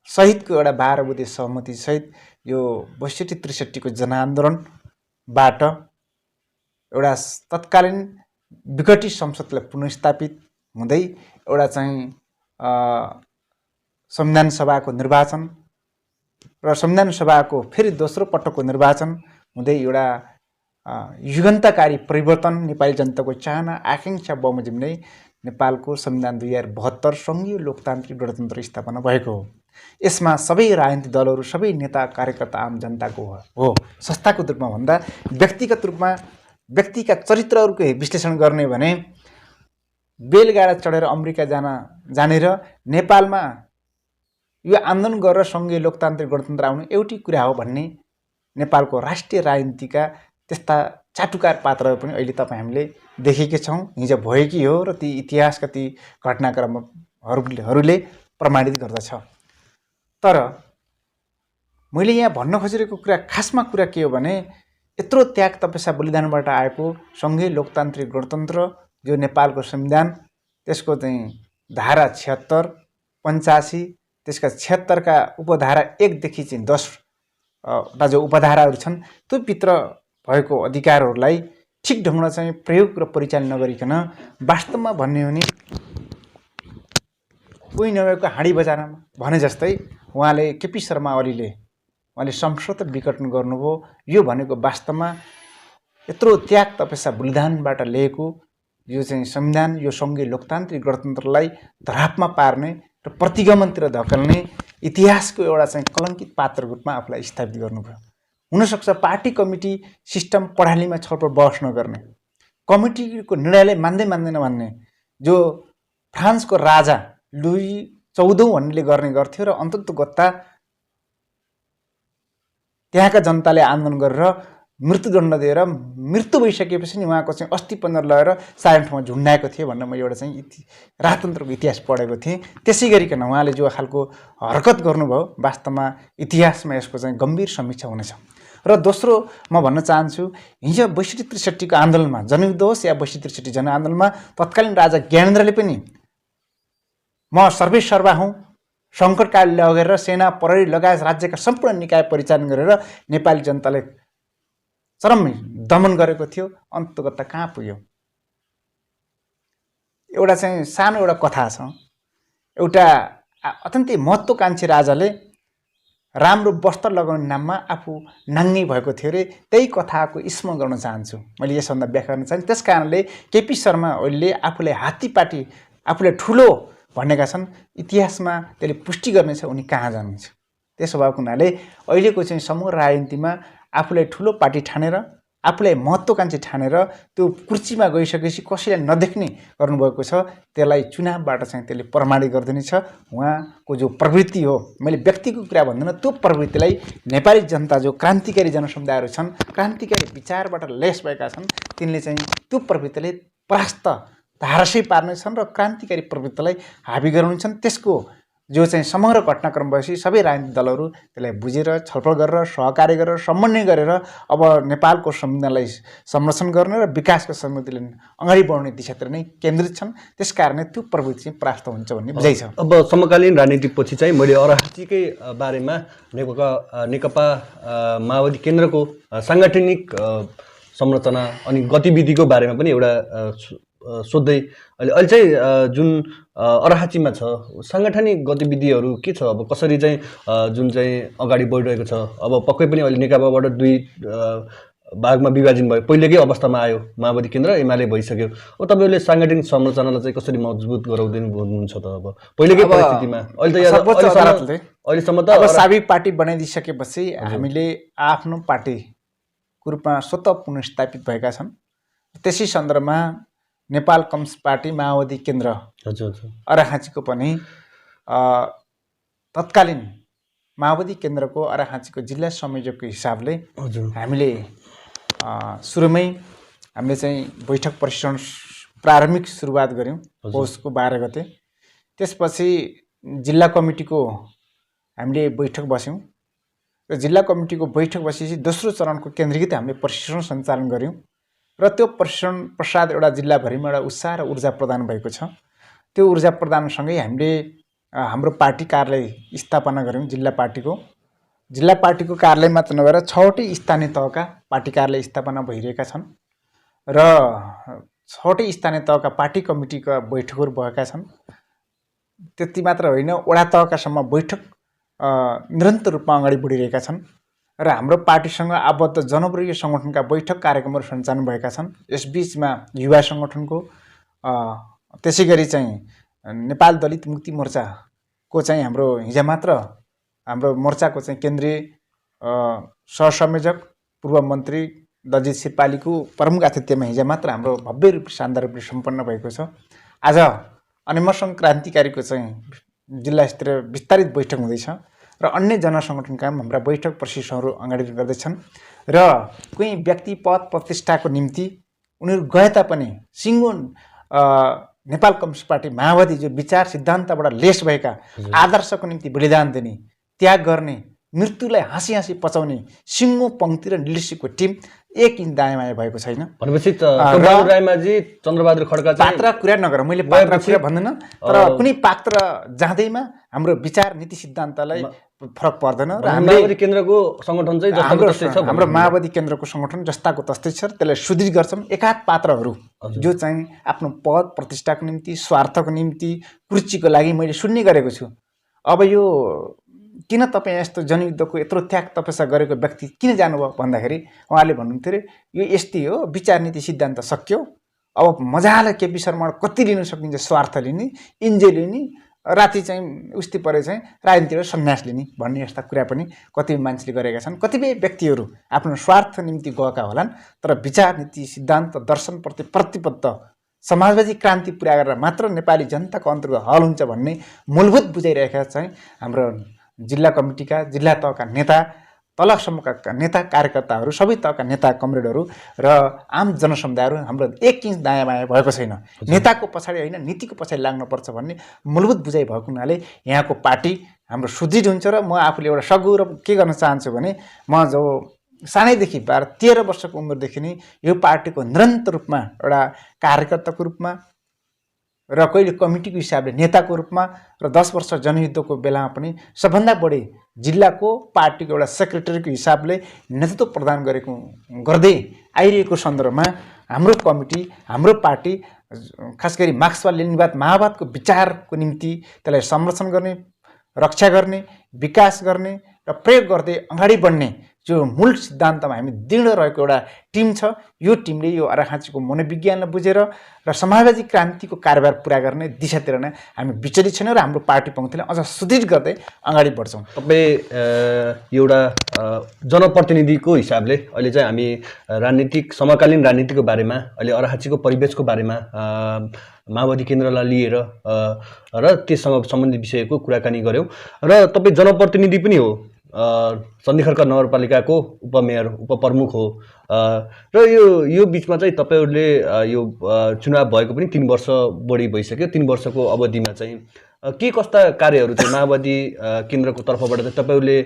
सहितको एउटा 12 बुँदे सहमति सहित यो 62-63 को जनआन्दोलनबाट एउटा तत्कालीन विघटित संसदलाई पुनर्स्थापित हुँदै एउटा चाहिँ संविधान सभाको निर्वाचन र संविधान सभाको फेरि दोस्रो पटकको निर्वाचन हुँदै एउटा युगान्तकारी परिवर्तन, नेपाली जनताको चाहना आकाङ्क्षा बमोजिम नै नेपालको संविधान 2072 सङ्घीय लोकतान्त्रिक गणतन्त्र स्थापना भएको हो। यसमा सबै राजनीतिक दलहरू, सबै नेता कार्यकर्ता आम जनताको हो। संस्थाको रूपमा भन्दा व्यक्तिगत रूपमा व्यक्तिका चरित्रहरूको विश्लेषण गर्ने भने बेलगाडा चढेर अमेरिका जाने र नेपालमा यो आन्दोलन गरेर सङ्घीय लोकतान्त्रिक गणतन्त्र आउनु एउटै कुरा हो भन्ने नेपालको राष्ट्रिय राजनीतिका त्यस्ता चाटुकार पात्रहरू पनि अहिले तपाईँ हामीले देखेकै छौँ, हिजो भएकी हो र ती इतिहासका ती घटनाक्रमहरूले प्रमाणित गर्दछ। तर मैले यहाँ भन्न खोजिरहेको कुरा खासमा कुरा के हो भने यत्रो त्याग तपस्या बलिदानबाट आएको सङ्घीय लोकतान्त्रिक गणतन्त्र जो नेपालको संविधान, त्यसको चाहिँ धारा 76, 85, त्यसका 76 का उपधारा 1 देखि चाहिँ 10 वटा जो उपधाराहरू छन् त्यो भित्र भएको अधिकारहरूलाई ठिक ढङ्गमा चाहिँ प्रयोग र परिचालन नगरिकन वास्तवमा भन्ने हो भने कोही नभएको हाँडी बजारमा भने जस्तै उहाँले केपी शर्मा ओलीले उहाँले संसद विघटन गर्नुभयो। यो भनेको वास्तवमा यत्रो त्याग तपस्या बलिदानबाट ल्याएको यो चाहिँ संविधान, यो सङ्घीय लोकतान्त्रिक गणतन्त्रलाई धरापमा पार्ने र प्रतिगमनतिर धकेल्ने इतिहासको एउटा चाहिँ कलङ्कित पात्रको रूपमा आफूलाई स्थापित गर्नुभयो। हुनसक्छ पार्टी कमिटी सिस्टम प्रणालीमा छलफल बहस नगर्ने, कमिटीको निर्णयलाई मान्दै नमान्ने जो फ्रान्सको राजा लुई 14औं भन्नेले गर्ने गर्थ्यो र अन्ततोगत्ता त्यहाँका जनताले आन्दोलन गरेर मृत्युदण्ड दिएर मृत्यु भइसकेपछि नि उहाँको चाहिँ अस्थि पन्ध्र लगेर सायन ठाउँमा झुन्डाएको थिए भनेर मैले एउटा चाहिँ राजतन्त्रको इतिहास पढेको थिएँ। त्यसै गरिकन उहाँले जो खालको हरकत गर्नुभयो वास्तवमा इतिहासमा यसको चाहिँ गम्भीर समीक्षा हुनेछ। र दोस्रो म भन्न चाहन्छु, हिजो 62-63 को आन्दोलनमा, जनयुद्ध होस् या 62-63 जनआन्दोलनमा तत्कालीन राजा ज्ञानेन्द्रले पनि म सर्वेसर्वा हुँ, सङ्कटकाल लगेर सेना प्रहरी लगायत राज्यका सम्पूर्ण निकाय परिचालन गरेर नेपाली जनतालाई चरम दमन गरेको थियो। अन्ततोगत्ता कहाँ पुग्यो? एउटा चाहिँ सानो एउटा कथा छ। एउटा अत्यन्तै महत्त्वकाङ्क्षी राजाले राम्रो वस्त्र लगाउने नाममा आफू नाङ्गे भएको थियो रे। त्यही कथाको स्मरण गर्न चाहन्छु, मैले यसभन्दा व्याख्या गर्न चाहन्छु। त्यस कारणले केपी शर्मा ओलीले आफूलाई हात्तीपाटी, आफूलाई ठुलो भनेका छन्, इतिहासमा त्यसले पुष्टि गर्नेछ उनी कहाँ जानुहुन्छ। त्यसो भएको हुनाले अहिलेको चाहिँ समूह राजनीतिमा आफूलाई ठुलो पार्टी ठानेर, आफूलाई महत्त्वकाङ्क्षी ठानेर त्यो कुर्सीमा गइसकेपछि कसैलाई नदेख्ने गर्नुभएको छ। त्यसलाई चुनावबाट चाहिँ त्यसले प्रमाणित गरिदिनेछ। उहाँको जो प्रवृत्ति हो, मैले व्यक्तिको कुरा भन्दिनँ, त्यो प्रवृत्तिलाई नेपाली जनता जो क्रान्तिकारी जनसमुदायहरू छन्, क्रान्तिकारी विचारबाट लेस भएका छन्, तिनले चाहिँ त्यो प्रवृत्तिले परास्त धारसै पार्नेछन् र क्रान्तिकारी प्रवृत्तिलाई हाबी गराउनेछन्। त्यसको जो चाहिँ समग्र घटनाक्रम भएपछि सबै राजनीतिक दलहरू त्यसलाई बुझेर छलफल गरेर सहकार्य गरेर समन्वय गरेर अब नेपालको संविधानलाई संरक्षण गर्ने र विकासको समृद्धिले अगाडि बढाउने दिशातिर नै केन्द्रित छन्। त्यसकारणले त्यो प्रवृत्ति चाहिँ परास्त हुन्छ भन्ने बुझाइ छ। अब समकालीन राजनीतिपछि चाहिँ मैले अराजनीतिकै बारेमा नेकपा माओवादी केन्द्रको साङ्गठनिक संरचना अनि गतिविधिको बारेमा पनि एउटा सोध्दै अहिले चाहिँ जुन अर्हाचीमा छ साङ्गठनिक गतिविधिहरू के छ, अब कसरी चाहिँ जुन चाहिँ अगाडि बढिरहेको छ। अब पक्कै पनि अहिले नेकपाबाट दुई भागमा विभाजन भयो, पहिलेकै अवस्थामा आयो माओवादी केन्द्र एमाले भइसक्यो। अब तपाईँहरूले साङ्गठनिक संरचनालाई चाहिँ कसरी मजबुत गराउँदै हुनुहुन्छ त? अब पहिलेकै परिस्थितिमा अहिले त सर्वोच्च अदालतले अहिलेसम्म त अब साबी पार्टी बनाइदिइसकेपछि हामीले आफ्नो पार्टीको रूपमा स्वतः पुनर्स्थापित भएका छन्। त्यसै सन्दर्भमा नेपाल कम्युनिस्ट पार्टी माओवादी केन्द्र अर्हाचीको पनि तत्कालीन माओवादी केन्द्रको अर्हाचीको जिल्ला संयोजकको हिसाबले हामीले सुरुमै हामीले चाहिँ बैठक प्रशिक्षण प्रारम्भिक सुरुवात गऱ्यौँ पौषको 12 गते। त्यसपछि जिल्ला कमिटीको हामीले बैठक बस्यौँ र जिल्ला कमिटीको बैठक बसेपछि दोस्रो चरणको केन्द्रीकृत हामीले प्रशिक्षण सञ्चालन गऱ्यौँ र त्यो प्रशिक्षण पश्चात एउटा जिल्लाभरिमा एउटा उत्साह र ऊर्जा प्रदान भएको छ। त्यो ऊर्जा प्रदानसँगै हामीले हाम्रो पार्टी कार्यालय स्थापना गऱ्यौँ। जिल्ला पार्टीको कार्यालय मात्र नभएर 6वटै स्थानीय तहका पार्टी कार्यालय स्थापना भइरहेका छन् र 6वटै स्थानीय तहका पार्टी कमिटीका बैठकहरू भएका छन्। त्यति मात्र होइन, वडा तहकासम्म बैठक निरन्तर रूपमा अगाडि बढिरहेका छन् र हाम्रो पार्टीसँग आबद्ध जनवर्गीय सङ्गठनका बैठक कार्यक्रमहरू सञ्चालन भएका छन्। यसबीचमा युवा सङ्गठनको त्यसै गरी चाहिँ नेपाल दलित मुक्ति मोर्चाको चाहिँ हाम्रो हिजो मात्र हाम्रो मोर्चाको चाहिँ केन्द्रीय सहसंयोजक पूर्व मन्त्री दलजित शेर्पालीको प्रमुख आतिथ्यमा हिजो मात्र हाम्रो भव्य रूपले शानदार रूपले सम्पन्न भएको छ। आज अनिमसङ्घ क्रान्तिकारीको चाहिँ जिल्ला स्तरीय विस्तारित बैठक हुँदैछ र अन्य जनसङ्गठनका हाम्रा बैठक प्रशिक्षणहरू अगाडि गर्दैछन् र कुनै व्यक्ति पद प्रतिष्ठाको निम्ति उनीहरू गए तापनि सिङ्गो नेपाल कम्युनिस्ट पार्टी माओवादी जो विचार सिद्धान्तबाट लेस भएका आदर्शको निम्ति बलिदान दिने, त्याग गर्ने, मृत्युलाई हाँसी हाँसी पचाउने सिङ्गो पङ्क्ति र लिडरसिपको टिम एक इन्च दायाँ बायाँ भएको छैन। भनेपछि चन्द्रबहादुर रायमाझी, चन्द्रबहादुर खड्का पात्र कुरा नगर, मैले पात्र कुरा भन्दिनँ, तर कुनै पात्र जाँदैमा हाम्रो विचार नीति सिद्धान्तलाई फरक पर्दैन र माओवादी केन्द्रको सङ्गठन चाहिँ हाम्रो माओवादी केन्द्रको सङ्गठन जस्ताको तस्तै छ। त्यसलाई सुदृढ गर्छौँ। एकाध पात्रहरू जो चाहिँ आफ्नो पद प्रतिष्ठाको निम्ति, स्वार्थको निम्ति, कुर्चीको लागि मैले सुन्ने गरेको छु। अब यो किन तपाईँ यस्तो जनयुद्धको यत्रो त्याग तपस्या गरेको व्यक्ति किन जानुभयो भन्दाखेरि उहाँले भन्नुहुन्थ्यो अरे यो यस्तै हो, विचार नीति सिद्धान्त सक्यो, अब मजाले केपी शर्मा कति लिन सकिन्छ, स्वार्थ लिने, इन्जोय लिने, राति चाहिँ उस्ती परे चाहिँ राजनीतिबाट सन्यास लिने भन्ने यस्ता कुरा पनि कतिपय मान्छेले गरेका छन्। कतिपय व्यक्तिहरू आफ्नो स्वार्थ निम्ति गएका होलान्, तर विचार नीति सिद्धान्त दर्शनप्रति प्रतिबद्ध समाजवादी क्रान्ति पुरा गरेर मात्र नेपाली जनताको अन्तर्गत हल हुन्छ भन्ने मूलभूत बुझाइरहेका चाहिँ हाम्रो जिल्ला कमिटीका, जिल्ला तहका नेता, तलसम्मका नेता कार्यकर्ताहरू, सबै तहका नेता कमरेडहरू र आम जनसमुदायहरू हाम्रो एक इन्च दायाँ बायाँ भएको छैन। नेताको पछाडि होइन, नीतिको पछाडि लाग्नुपर्छ भन्ने मूलभूत बुझाइ भएको हुनाले यहाँको पार्टी हाम्रो सुदृढ हुन्छ। र म आफूले एउटा सगुरो के गर्न चाहन्छु भने म जो सानैदेखि 12-13 वर्षको उमेरदेखि नै यो पार्टीको निरन्तर रूपमा एउटा कार्यकर्ताको रूपमा र कहिले कमिटीको हिसाबले नेताको रूपमा र 10 वर्ष जनयुद्धको बेलामा पनि सबभन्दा बढी जिल्लाको पार्टीको एउटा सेक्रेटरीको हिसाबले नेतृत्व प्रदान गर्दै आइरहेको सन्दर्भमा हाम्रो कमिटी, हाम्रो पार्टी खास गरी मार्क्सवाद लेनिनवाद माओवादको विचारको निम्ति त्यसलाई संरक्षण गर्ने, रक्षा गर्ने, विकास गर्ने र प्रयोग गर्दै अगाडि बढ्ने जो मूल सिद्धान्तमा हामी दृढ रहेको एउटा टिम छ। यो टिमले यो अर्हाचीको मनोविज्ञानलाई बुझेर र समाजवादी क्रान्तिको कार्यभार पुरा गर्ने दिशातिर नै हामी विचलित छैनौँ र हाम्रो पार्टी पङ्क्तिलाई अझ सुदृढ गर्दै अगाडि बढ्छौँ। तपाईँ एउटा जनप्रतिनिधिको हिसाबले अहिले चाहिँ हामी राजनीतिक समकालीन राजनीतिको बारेमा, अहिले अर्हाचीको परिवेशको बारेमा माओवादी केन्द्रलाई लिएर र त्यससँग सम्बन्धित विषयको कुराकानी गऱ्यौँ र तपाईँ जनप्रतिनिधि पनि हो, सन्धिखर्क नगरपालिकाको उपमेयर, उपप्रमुख हो र यो बिचमा चाहिँ तपाईँहरूले यो चुनाव भएको पनि 3 वर्ष बढी भइसक्यो। 3 वर्षको अवधिमा चाहिँ के कस्ता कार्यहरू चाहिँ माओवादी केन्द्रको तर्फबाट चाहिँ तपाईँहरूले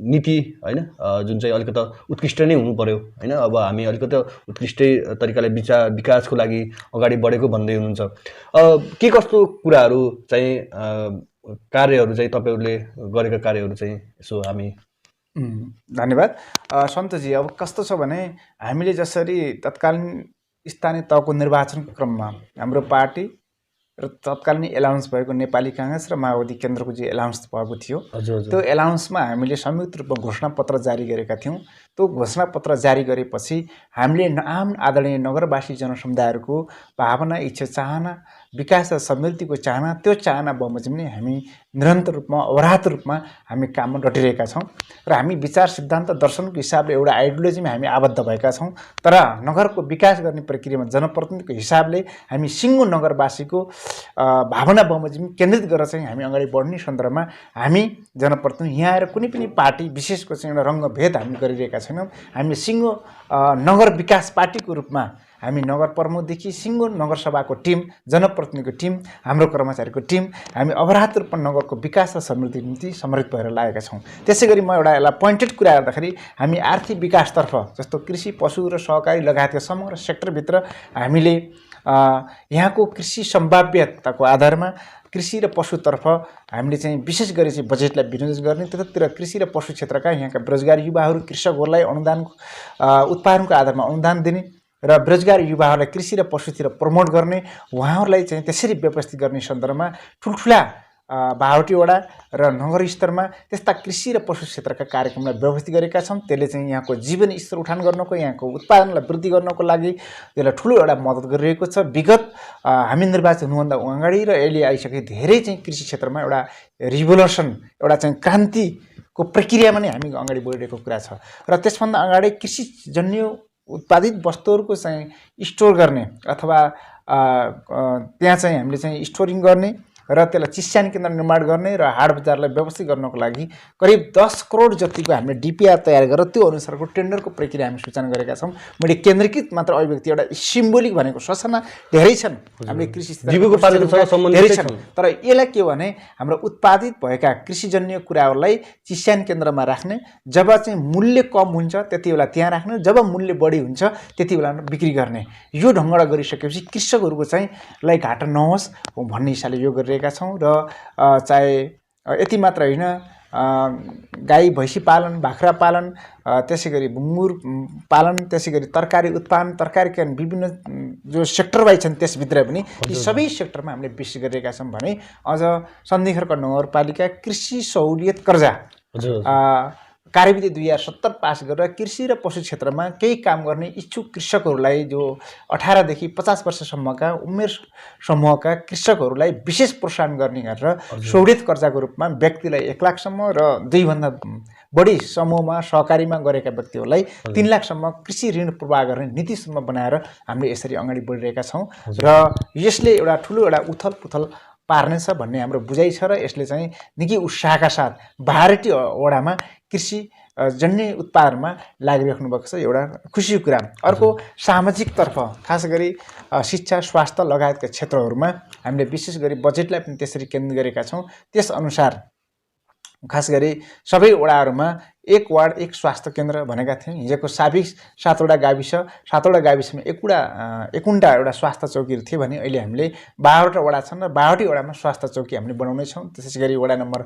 नीति होइन जुन चाहिँ अलिकति उत्कृष्ट नै हुनु पर्यो होइन, अब हामी अलिकति उत्कृष्टै तरिकाले विकासको लागि अगाडि बढेको भन्दै हुनुहुन्छ, के कस्तो कुराहरू चाहिँ कार्यहरू चाहिँ तपाईँहरूले गरेका कार्यहरू चाहिँ यसो हामी धन्यवाद। सन्तोषजी, अब कस्तो छ भने हामीले जसरी तत्कालीन स्थानीय तहको निर्वाचनको क्रममा हाम्रो पार्टी र तत्कालीन एलाउन्स भएको नेपाली काङ्ग्रेस र माओवादी केन्द्रको जो एलाउन्स भएको थियो, त्यो एलाउन्समा हामीले संयुक्त रूपमा घोषणापत्र जारी गरेका थियौँ। त्यो घोषणापत्र जारी गरेपछि हामीले आम आदरणीय नगरवासी जनसमुदायहरूको भावना, इच्छा, चाहना, विकास र समृद्धिको चाहना, त्यो चाहना बमोजिम नै हामी निरन्तर रूपमा अवरात रूपमा हामी काममा डटिरहेका छौँ र हामी विचार, सिद्धान्त, दर्शनको हिसाबले एउटा आइडियोलोजीमा हामी आबद्ध भएका छौँ। तर नगरको विकास गर्ने प्रक्रियामा जनप्रतिनिधिको हिसाबले हामी सिङ्गो नगरवासीको भावना बमोजिम केन्द्रित गरेर चाहिँ हामी अगाडि बढ्ने सन्दर्भमा हामी जनप्रतिनिधि यहाँ आएर कुनै पनि पार्टी विशेषको चाहिँ एउटा रङ्गभेद हामी गरिरहेका छैनौँ। हामी सिङ्गो नगर विकास पार्टीको रूपमा हामी नगर प्रमुखदेखि सिङ्गो नगरसभाको टिम, जनप्रतिनिधिको टिम, हाम्रो कर्मचारीको टिम, हामी अवरात रूपमा नगरको विकास र समृद्धिको निम्ति समर्पित भएर लागेका छौँ। त्यसै गरी म एउटा यसलाई पोइन्टेड कुरा गर्दाखेरि हामी आर्थिक विकासतर्फ जस्तो कृषि, पशु र सहकारी लगायतका समग्र सेक्टरभित्र हामीले यहाँको कृषि सम्भाव्यताको आधारमा कृषि र पशुतर्फ हामीले चाहिँ विशेष गरी चाहिँ बजेटलाई विनियोजन गर्ने, त्यतातिर कृषि र पशु क्षेत्रका यहाँका बेरोजगार युवाहरू, कृषकहरूलाई अनुदानको उत्पादनको आधारमा अनुदान दिने र बेरोजगार युवाहरूलाई कृषि र पशुतिर प्रमोट गर्ने, उहाँहरूलाई चाहिँ त्यसरी व्यवस्थित गर्ने सन्दर्भमा ठुल्ठुला बाहुटी वडा र नगर स्तरमा त्यस्ता कृषि र पशु क्षेत्रका कार्यक्रमलाई व्यवस्थित गरेका छौँ। त्यसले चाहिँ यहाँको जीवन स्तर उठान गर्नको, यहाँको उत्पादनलाई वृद्धि गर्नको लागि त्यसलाई ठुलो एउटा मद्दत गरिरहेको छ। विगत हामी निर्वाचन हुनुभन्दा अगाडि र अहिले आइसके धेरै चाहिँ कृषि क्षेत्रमा एउटा रिभोल्युसन, एउटा चाहिँ क्रान्तिको प्रक्रियामा नै हामी अगाडि बढिरहेको कुरा छ। र त्यसभन्दा अगाडि कृषिजन्य उत्पादित वस्तुहरूको चाहिँ स्टोर गर्ने अथवा त्यहाँ चाहिँ हामीले चाहिँ स्टोरिङ गर्ने र त्यसलाई चिस्यान केन्द्र निर्माण गर्ने र हाट बजारलाई व्यवस्थित गर्नको लागि करिब 10 करोड जतिको हामीले डिपिआर तयार गरेर त्यो अनुसारको टेन्डरको प्रक्रिया हामी सूचना गरेका छौँ। मैले केन्द्रीकृत मात्र अभिव्यक्ति एउटा सिम्बोलिक भनेको सूचना धेरै छन्, हामीले कृषि जीविकोपार्जनसँग सम्बन्धित धेरै छन्। तर यसलाई के भने हाम्रो उत्पादित भएका कृषिजन्य कुराहरूलाई चिस्यान केन्द्रमा राख्ने, जब चाहिँ मूल्य कम हुन्छ त्यति बेला त्यहाँ राख्ने, जब मूल्य बढी हुन्छ त्यति बेला बिक्री गर्ने। यो ढङ्गबाट गरिसकेपछि कृषकहरूको चाहिँ लाई घाटा नहोस् भन्ने हिसाबले यो गरिरहेका छौँ। र चाहे यति मात्र होइन, गाई भैँसी पालन, बाख्रा पालन, त्यसै गरी भुङ्गुर पालन, त्यसै गरी तरकारी उत्पादन, तरकारीका विभिन्न जो सेक्टर वाइज छन् त्यसभित्र पनि यी सबै सेक्टरमा हामीले विशेष गरिरहेका छौँ। भने अझ सन्धिखर्क नगरपालिका कृषि सहुलियत कर्जा कार्यविधि 2070 पास गरेर कृषि र पशु क्षेत्रमा केही काम गर्ने इच्छुक कृषकहरूलाई जो 18 देखि 50 वर्षसम्मका उमेर समूहका कृषकहरूलाई विशेष प्रोत्साहन गर्ने गरेर सहुलियत कर्जाको रूपमा व्यक्तिलाई 1 लाखसम्म र 2 भन्दा बढी समूहमा सहकारीमा गरेका व्यक्तिहरूलाई 3 लाखसम्म कृषि ऋण प्रवाह गर्ने नीतिसम्म बनाएर हामीले यसरी अगाडि बढिरहेका छौँ। र यसले एउटा ठुलो एउटा उथलपुथल पार्नेछ भन्ने हाम्रो बुझाइ छ र यसले चाहिँ निकै उत्साहका साथ 12 वडामा कृषि जन्य उत्पादनमा लागिराख्नु भएको छ, एउटा खुसीको कुरा। अर्को सामाजिकतर्फ खास गरी शिक्षा, स्वास्थ्य लगायतका क्षेत्रहरूमा हामीले विशेष गरी बजेटलाई पनि त्यसरी केन्द्रित गरेका छौँ। त्यसअनुसार खास गरी सबै वडाहरूमा 1 वार्ड 1 स्वास्थ्य केन्द्र भनेका थियौँ। हिजोको साबिक 7वटा गाविस, 7वटा गाविसमा 1 एउटा स्वास्थ्य चौकीहरू थियो भने अहिले हामीले 12वटा वडा छन् र 12वटै वडामा स्वास्थ्य चौकी हामीले बनाउनेछौँ। त्यसै गरी वडा नम्बर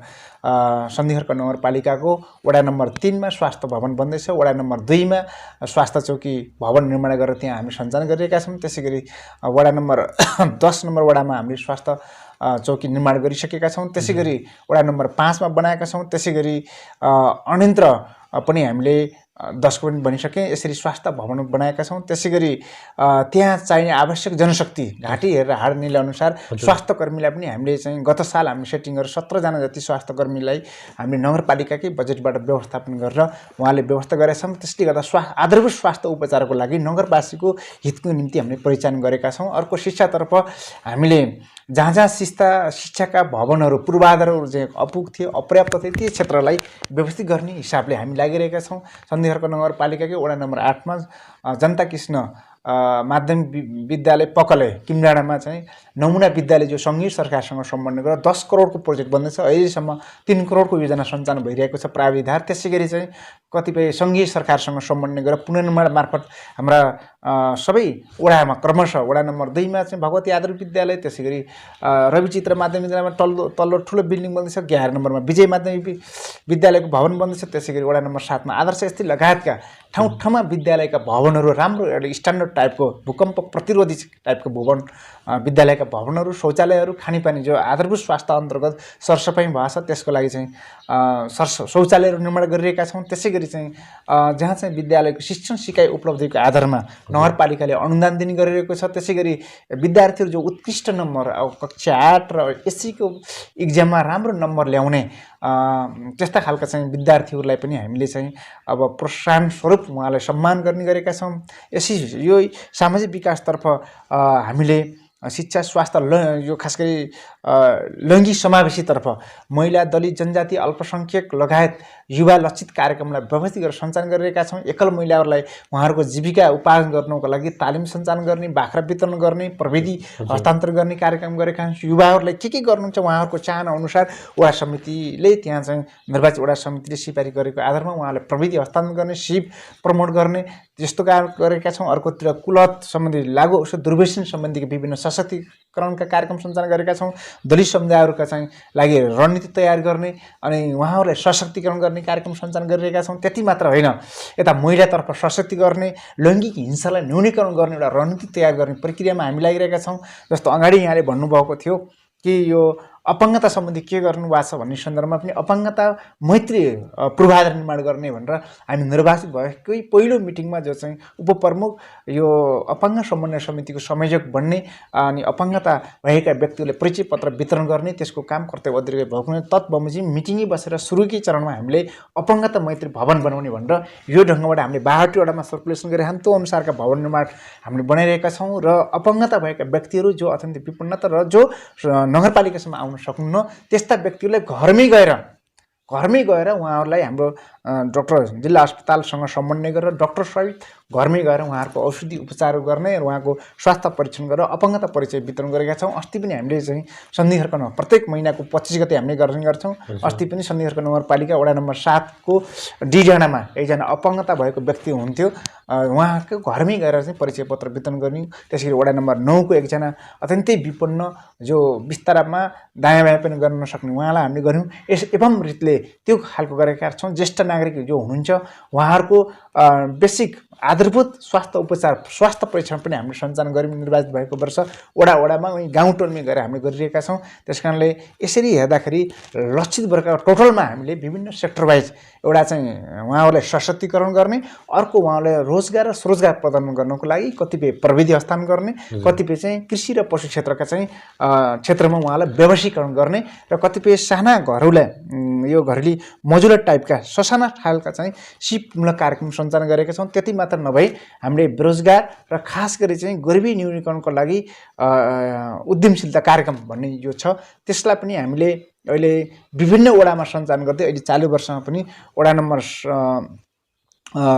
सन्धिखर्क नगरपालिकाको वडा नम्बर 3मा स्वास्थ्य भवन बन्दैछ, वडा नम्बर 2मा स्वास्थ्य चौकी भवन निर्माण गरेर त्यहाँ हामी सञ्चालन गरिरहेका छौँ। त्यसै गरी वडा नम्बर 10 नम्बर वडामा हामीले स्वास्थ्य चौकी निर्माण गरिसकेका छौँ। त्यसै गरी वडा नम्बर 5मा बनाएका छौँ। त्यसै गरी अनियन्त्र पनि हामीले 10 को पनि बनिसके। यसरी स्वास्थ्य भवन बनाएका छौँ। त्यसै गरी त्यहाँ चाहिने आवश्यक जनशक्ति घाँटी हेरेर हाड निले अनुसार स्वास्थ्य कर्मीलाई पनि हामीले चाहिँ गत साल हामीले सेटिङ गरेर 17 जना जति स्वास्थ्य कर्मीलाई हामीले नगरपालिकाकै बजेटबाट व्यवस्थापन गरेर उहाँले व्यवस्था गरेका छौँ। त्यसले गर्दा आधारभूत स्वास्थ्य उपचारको लागि नगरवासीको हितको निम्ति हामीले परिचालन गरेका छौँ। अर्को शिक्षातर्फ हामीले जहाँ जहाँ शिक्षाका भवनहरू पूर्वाधारहरू चाहिँ अपुग थिए, अपर्याप्त थिए, ती क्षेत्रलाई व्यवस्थित गर्ने हिसाबले हामी लागिरहेका छौँ। सन्धिखर्क नगरपालिकाकै वडा नम्बर 8मा जनता कृष्ण माध्यमिक विद्यालय पकले किमडाँडामा चाहिँ नमुना विद्यालय जो सङ्घीय सरकारसँग सम्बन्ध गरेर 10 करोडको प्रोजेक्ट बन्दैछ। अहिलेसम्म 3 करोडको योजना सञ्चालन भइरहेको छ प्राविधार। त्यसै गरी चाहिँ कतिपय सङ्घीय सरकारसँग सम्बन्ध गरेर पुनर्निर्माण मार्फत हाम्रा सबै वडामा क्रमशः वडा नम्बर 2 मा चाहिँ भगवती आदर्श विद्यालय, त्यसै गरी रविचित्र माध्यमिक विद्यालयमा तल्लो ठुलो बिल्डिङ बन्दैछ, 11 नम्बरमा विजय माध्यमिक विद्यालयको भवन बन्दैछ, त्यसै गरी वडा नम्बर 7 मा आदर्श स्थित लगायतका ठाउँ विद्यालयका भवनहरू राम्रो एउटा स्ट्यान्डर्ड टाइपको भूकम्प प्रतिरोधी टाइपको भवन विद्यालयका भवनहरू, शौचालयहरू, खानेपानी जो आधारभूत स्वास्थ्य अन्तर्गत सरसफाइ भएको छ त्यसको लागि चाहिँ शौचालयहरू निर्माण गरिरहेका छौँ। त्यसै गरी चाहिँ जहाँ चाहिँ विद्यालयको शिक्षण सिकाइ उपलब्धिको आधारमा नगरपालिकाले अनुदान दिने गरिरहेको छ। त्यसै गरी विद्यार्थीहरू जो उत्कृष्ट नम्बर कक्षा 8 र एससीको इक्जाममा राम्रो नम्बर ल्याउने त्यस्ता खालका चाहिँ विद्यार्थीहरूलाई पनि हामीले चाहिँ अब प्रोत्साहन स्वरूप उहाँलाई सम्मान गर्ने गरेका छौँ। यो सामाजिक विकासतर्फ हामीले शिक्षा स्वास्थ्य यो खास गरी लैङ्गिक समावेशीतर्फ महिला, दलित, जनजाति, अल्पसङ्ख्यक लगायत युवा लक्षित कार्यक्रमलाई व्यवस्थित गरेर सञ्चालन गरिरहेका छौँ। एकल महिलाहरूलाई उहाँहरूको जीविका उपार्जन गर्नको लागि तालिम सञ्चालन गर्ने, बाख्रा वितरण गर्ने, प्रविधि हस्तान्तरण गर्ने कार्यक्रम गरेका छौँ। युवाहरूलाई के गर्नुहुन्छ उहाँहरूको चाहना अनुसार वडा समितिले त्यहाँ चाहिँ निर्वाचित वडा समितिले सिफारिस गरेको आधारमा उहाँलाई प्रविधि हस्तान्तरण गर्ने, सिप प्रमोट गर्ने त्यस्तो कार्य गरेका छौँ। अर्कोतिर कुलत सम्बन्धी लागु औषध दुर्व्यसन सम्बन्धी विभिन्न सशक्तिकरणका कार्यक्रम सञ्चालन गरेका छौँ। दलित समुदायहरूका चाहिँ लागि रणनीति तयार गर्ने अनि उहाँहरूलाई सशक्तिकरण गर्ने कार्यक्रम सञ्चालन गरिरहेका छौँ। त्यति मात्र होइन, यता महिलातर्फ सशक्ति गर्ने, लैङ्गिक हिंसालाई न्यूनीकरण गर्ने एउटा रणनीति तयार गर्ने प्रक्रियामा हामी लागिरहेका छौँ। जस्तो अगाडि यहाँले भन्नुभएको थियो कि यो अपाङ्गता सम्बन्धी के गर्नुभएको छ भन्ने सन्दर्भमा पनि अपाङ्गता मैत्री पूर्वाधार निर्माण गर्ने भनेर हामी निर्वाचित भएकै पहिलो मिटिङमा जो चाहिँ उपप्रमुख यो अपाङ्ग समन्वय समितिको संयोजक बन्ने अनि अपाङ्गता भएका व्यक्तिहरूले परिचय पत्र वितरण गर्ने त्यसको काम कर्तव्य अधिकारी भएको तत्बमोजिम मिटिङै बसेर सुरुकै चरणमा हामीले अपाङ्गता मैत्री भवन बनाउने भनेर यो ढङ्गबाट हामीले 62 वडामा सर्कुलेसन गरेर त्यो अनुसारका भवन निर्माण हामीले बनाइरहेका छौँ। र अपाङ्गता भएका व्यक्तिहरू जो अत्यन्तै विपन्नता र जो नगरपालिकासम्म आउन सक्नुहुन्न त्यस्ता व्यक्तिहरूलाई घरमै गएर उहाँहरूलाई हाम्रो डाक्टर जिल्ला अस्पतालसँग समन्वय गरेर डाक्टर सहित घरमै गएर उहाँहरूको औषधि उपचार गर्ने र उहाँको स्वास्थ्य परीक्षण गरेर अपाङ्गता परिचय वितरण गरेका छौँ। अस्ति पनि हामीले चाहिँ सन्धिखर्कमा प्रत्येक महिनाको 25 गते हामीले गर्ने गर्छौँ। अस्ति पनि सन्धिखर्क नगरपालिका वडा नम्बर 7 को डिडाँडामा एकजना अपाङ्गता भएको व्यक्ति हुन्थ्यो, उहाँको घरमै गएर चाहिँ परिचय पत्र वितरण गर्ने। त्यसरी वडा नम्बर 9 को एकजना अत्यन्तै विपन्न जो बिस्तारामा दायाँ बायाँ पनि गर्न नसक्ने उहाँलाई हामीले गऱ्यौँ। एवं रीतिले त्यो खालको गरेका छौँ। ज्येष्ठ नागरिक जो हुनुहुन्छ उहाँहरूको बेसिक आधारभूत स्वास्थ्य उपचार स्वास्थ्य परीक्षण पनि हामीले सञ्चालन गऱ्यौँ। निर्वाचित भएको वर्ष वडामा उही गाउँ टोलमै गएर हामीले गरिरहेका छौँ। त्यसकारणले यसरी हेर्दाखेरि लक्षित वर्गका टोटलमा हामीले विभिन्न सेक्टर वाइज एउटा चाहिँ उहाँहरूलाई सशक्तिकरण गर्ने, अर्को उहाँलाई रोजगार र स्वरोजगार प्रदान गर्नको लागि कतिपय प्रविधि हस्तान्तरण गर्ने, कतिपय चाहिँ कृषि र पशु क्षेत्रका चाहिँ क्षेत्रमा उहाँलाई व्यवसायीकरण गर्ने र कतिपय साना घरहरूलाई यो घरेलु मजुरा टाइपका ससाना खालका चाहिँ सिपमूलक कार्यक्रम सञ्चालन गरेका छौँ। त्यति मात्र नभई हामीले बेरोजगार र खास गरी चाहिँ गरिबी न्यूनीकरणको लागि उद्यमशीलता कार्यक्रम भन्ने यो छ त्यसलाई पनि हामीले अहिले विभिन्न वडामा सञ्चालन गर्दै अहिले चालु वर्षमा पनि वडा नम्बर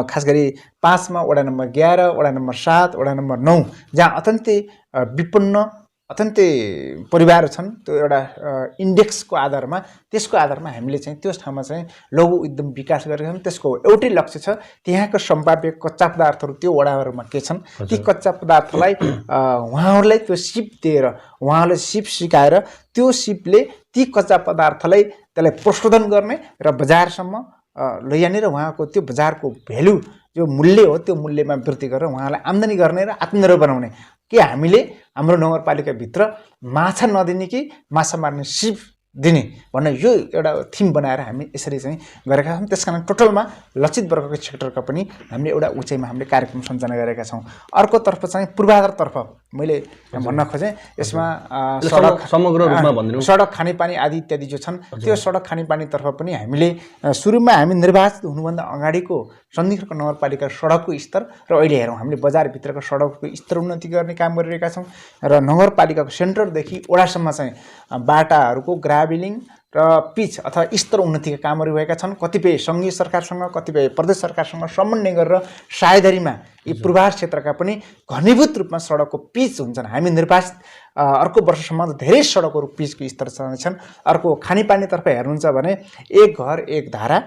खास गरी 5 मा वडा नम्बर 11, वडा नम्बर 7, वडा नम्बर 9 जहाँ अत्यन्तै विपन्न अत्यन्तै परिवार छन् त्यो एउटा इन्डेक्सको आधारमा त्यसको आधारमा हामीले चाहिँ त्यो ठाउँमा चाहिँ लघु उद्यम विकास गरेका छौँ। त्यसको एउटै लक्ष्य छ त्यहाँको सम्भाव्य कच्चा पदार्थहरू त्यो वडाहरूमा के छन् ती कच्चा पदार्थलाई उहाँहरूलाई त्यो सिप दिएर उहाँहरूले सिप सिकाएर त्यो सिपले ती कच्चा पदार्थलाई त्यसलाई प्रशोधन गर्ने र बजारसम्म लैजाने र उहाँको त्यो बजारको भ्यालु जो मूल्य हो त्यो मूल्यमा वृद्धि गरेर उहाँलाई आम्दानी गर्ने र आत्मनिर्भर बनाउने कि हामीले हाम्रो नगरपालिकाभित्र माछा नदिने कि माछा मार्ने सिप दिने भन्ने यो एउटा थिम बनाएर हामी यसरी चाहिँ गरेका छौँ। त्यसकारण टोटलमा लक्षित वर्गको सेक्टरका पनि हामीले एउटा उचाइमा हामीले कार्यक्रम सञ्चालन गरेका छौँ। अर्कोतर्फ चाहिँ पूर्वाधारतर्फ मैले भन्न खोजेँ यसमा सडक समग्र रूपमा भनिदिनु सडक खानेपानी आदि इत्यादि जो छन् त्यो सडक खानेपानीतर्फ पनि हामीले सुरुमा हामी निर्वाचित हुनुभन्दा अगाडिको सन्धिखर्क नगरपालिका सडकको स्तर र अहिले हेरौँ हामीले बजारभित्रको सडकको स्तर उन्नति गर्ने काम गरिरहेका छौँ र नगरपालिकाको सेन्टरदेखि वडासम्म चाहिँ बाटाहरूको लेभलिङ र पिच अथवा स्तर उन्नतिका कामहरू भएका छन्। कतिपय सङ्घीय सरकारसँग कतिपय प्रदेश सरकारसँग समन्वय गरेर साझेदारीमा यी पूर्वाधार क्षेत्रका पनि घनीभूत रूपमा सडकको पिच हुन्छन्। हामी निर्वाचित अर्को वर्षसम्म धेरै सडकहरू पिचको स्तर छन्। अर्को खानेपानीतर्फ हेर्नुहुन्छ भने एक घर एक धारा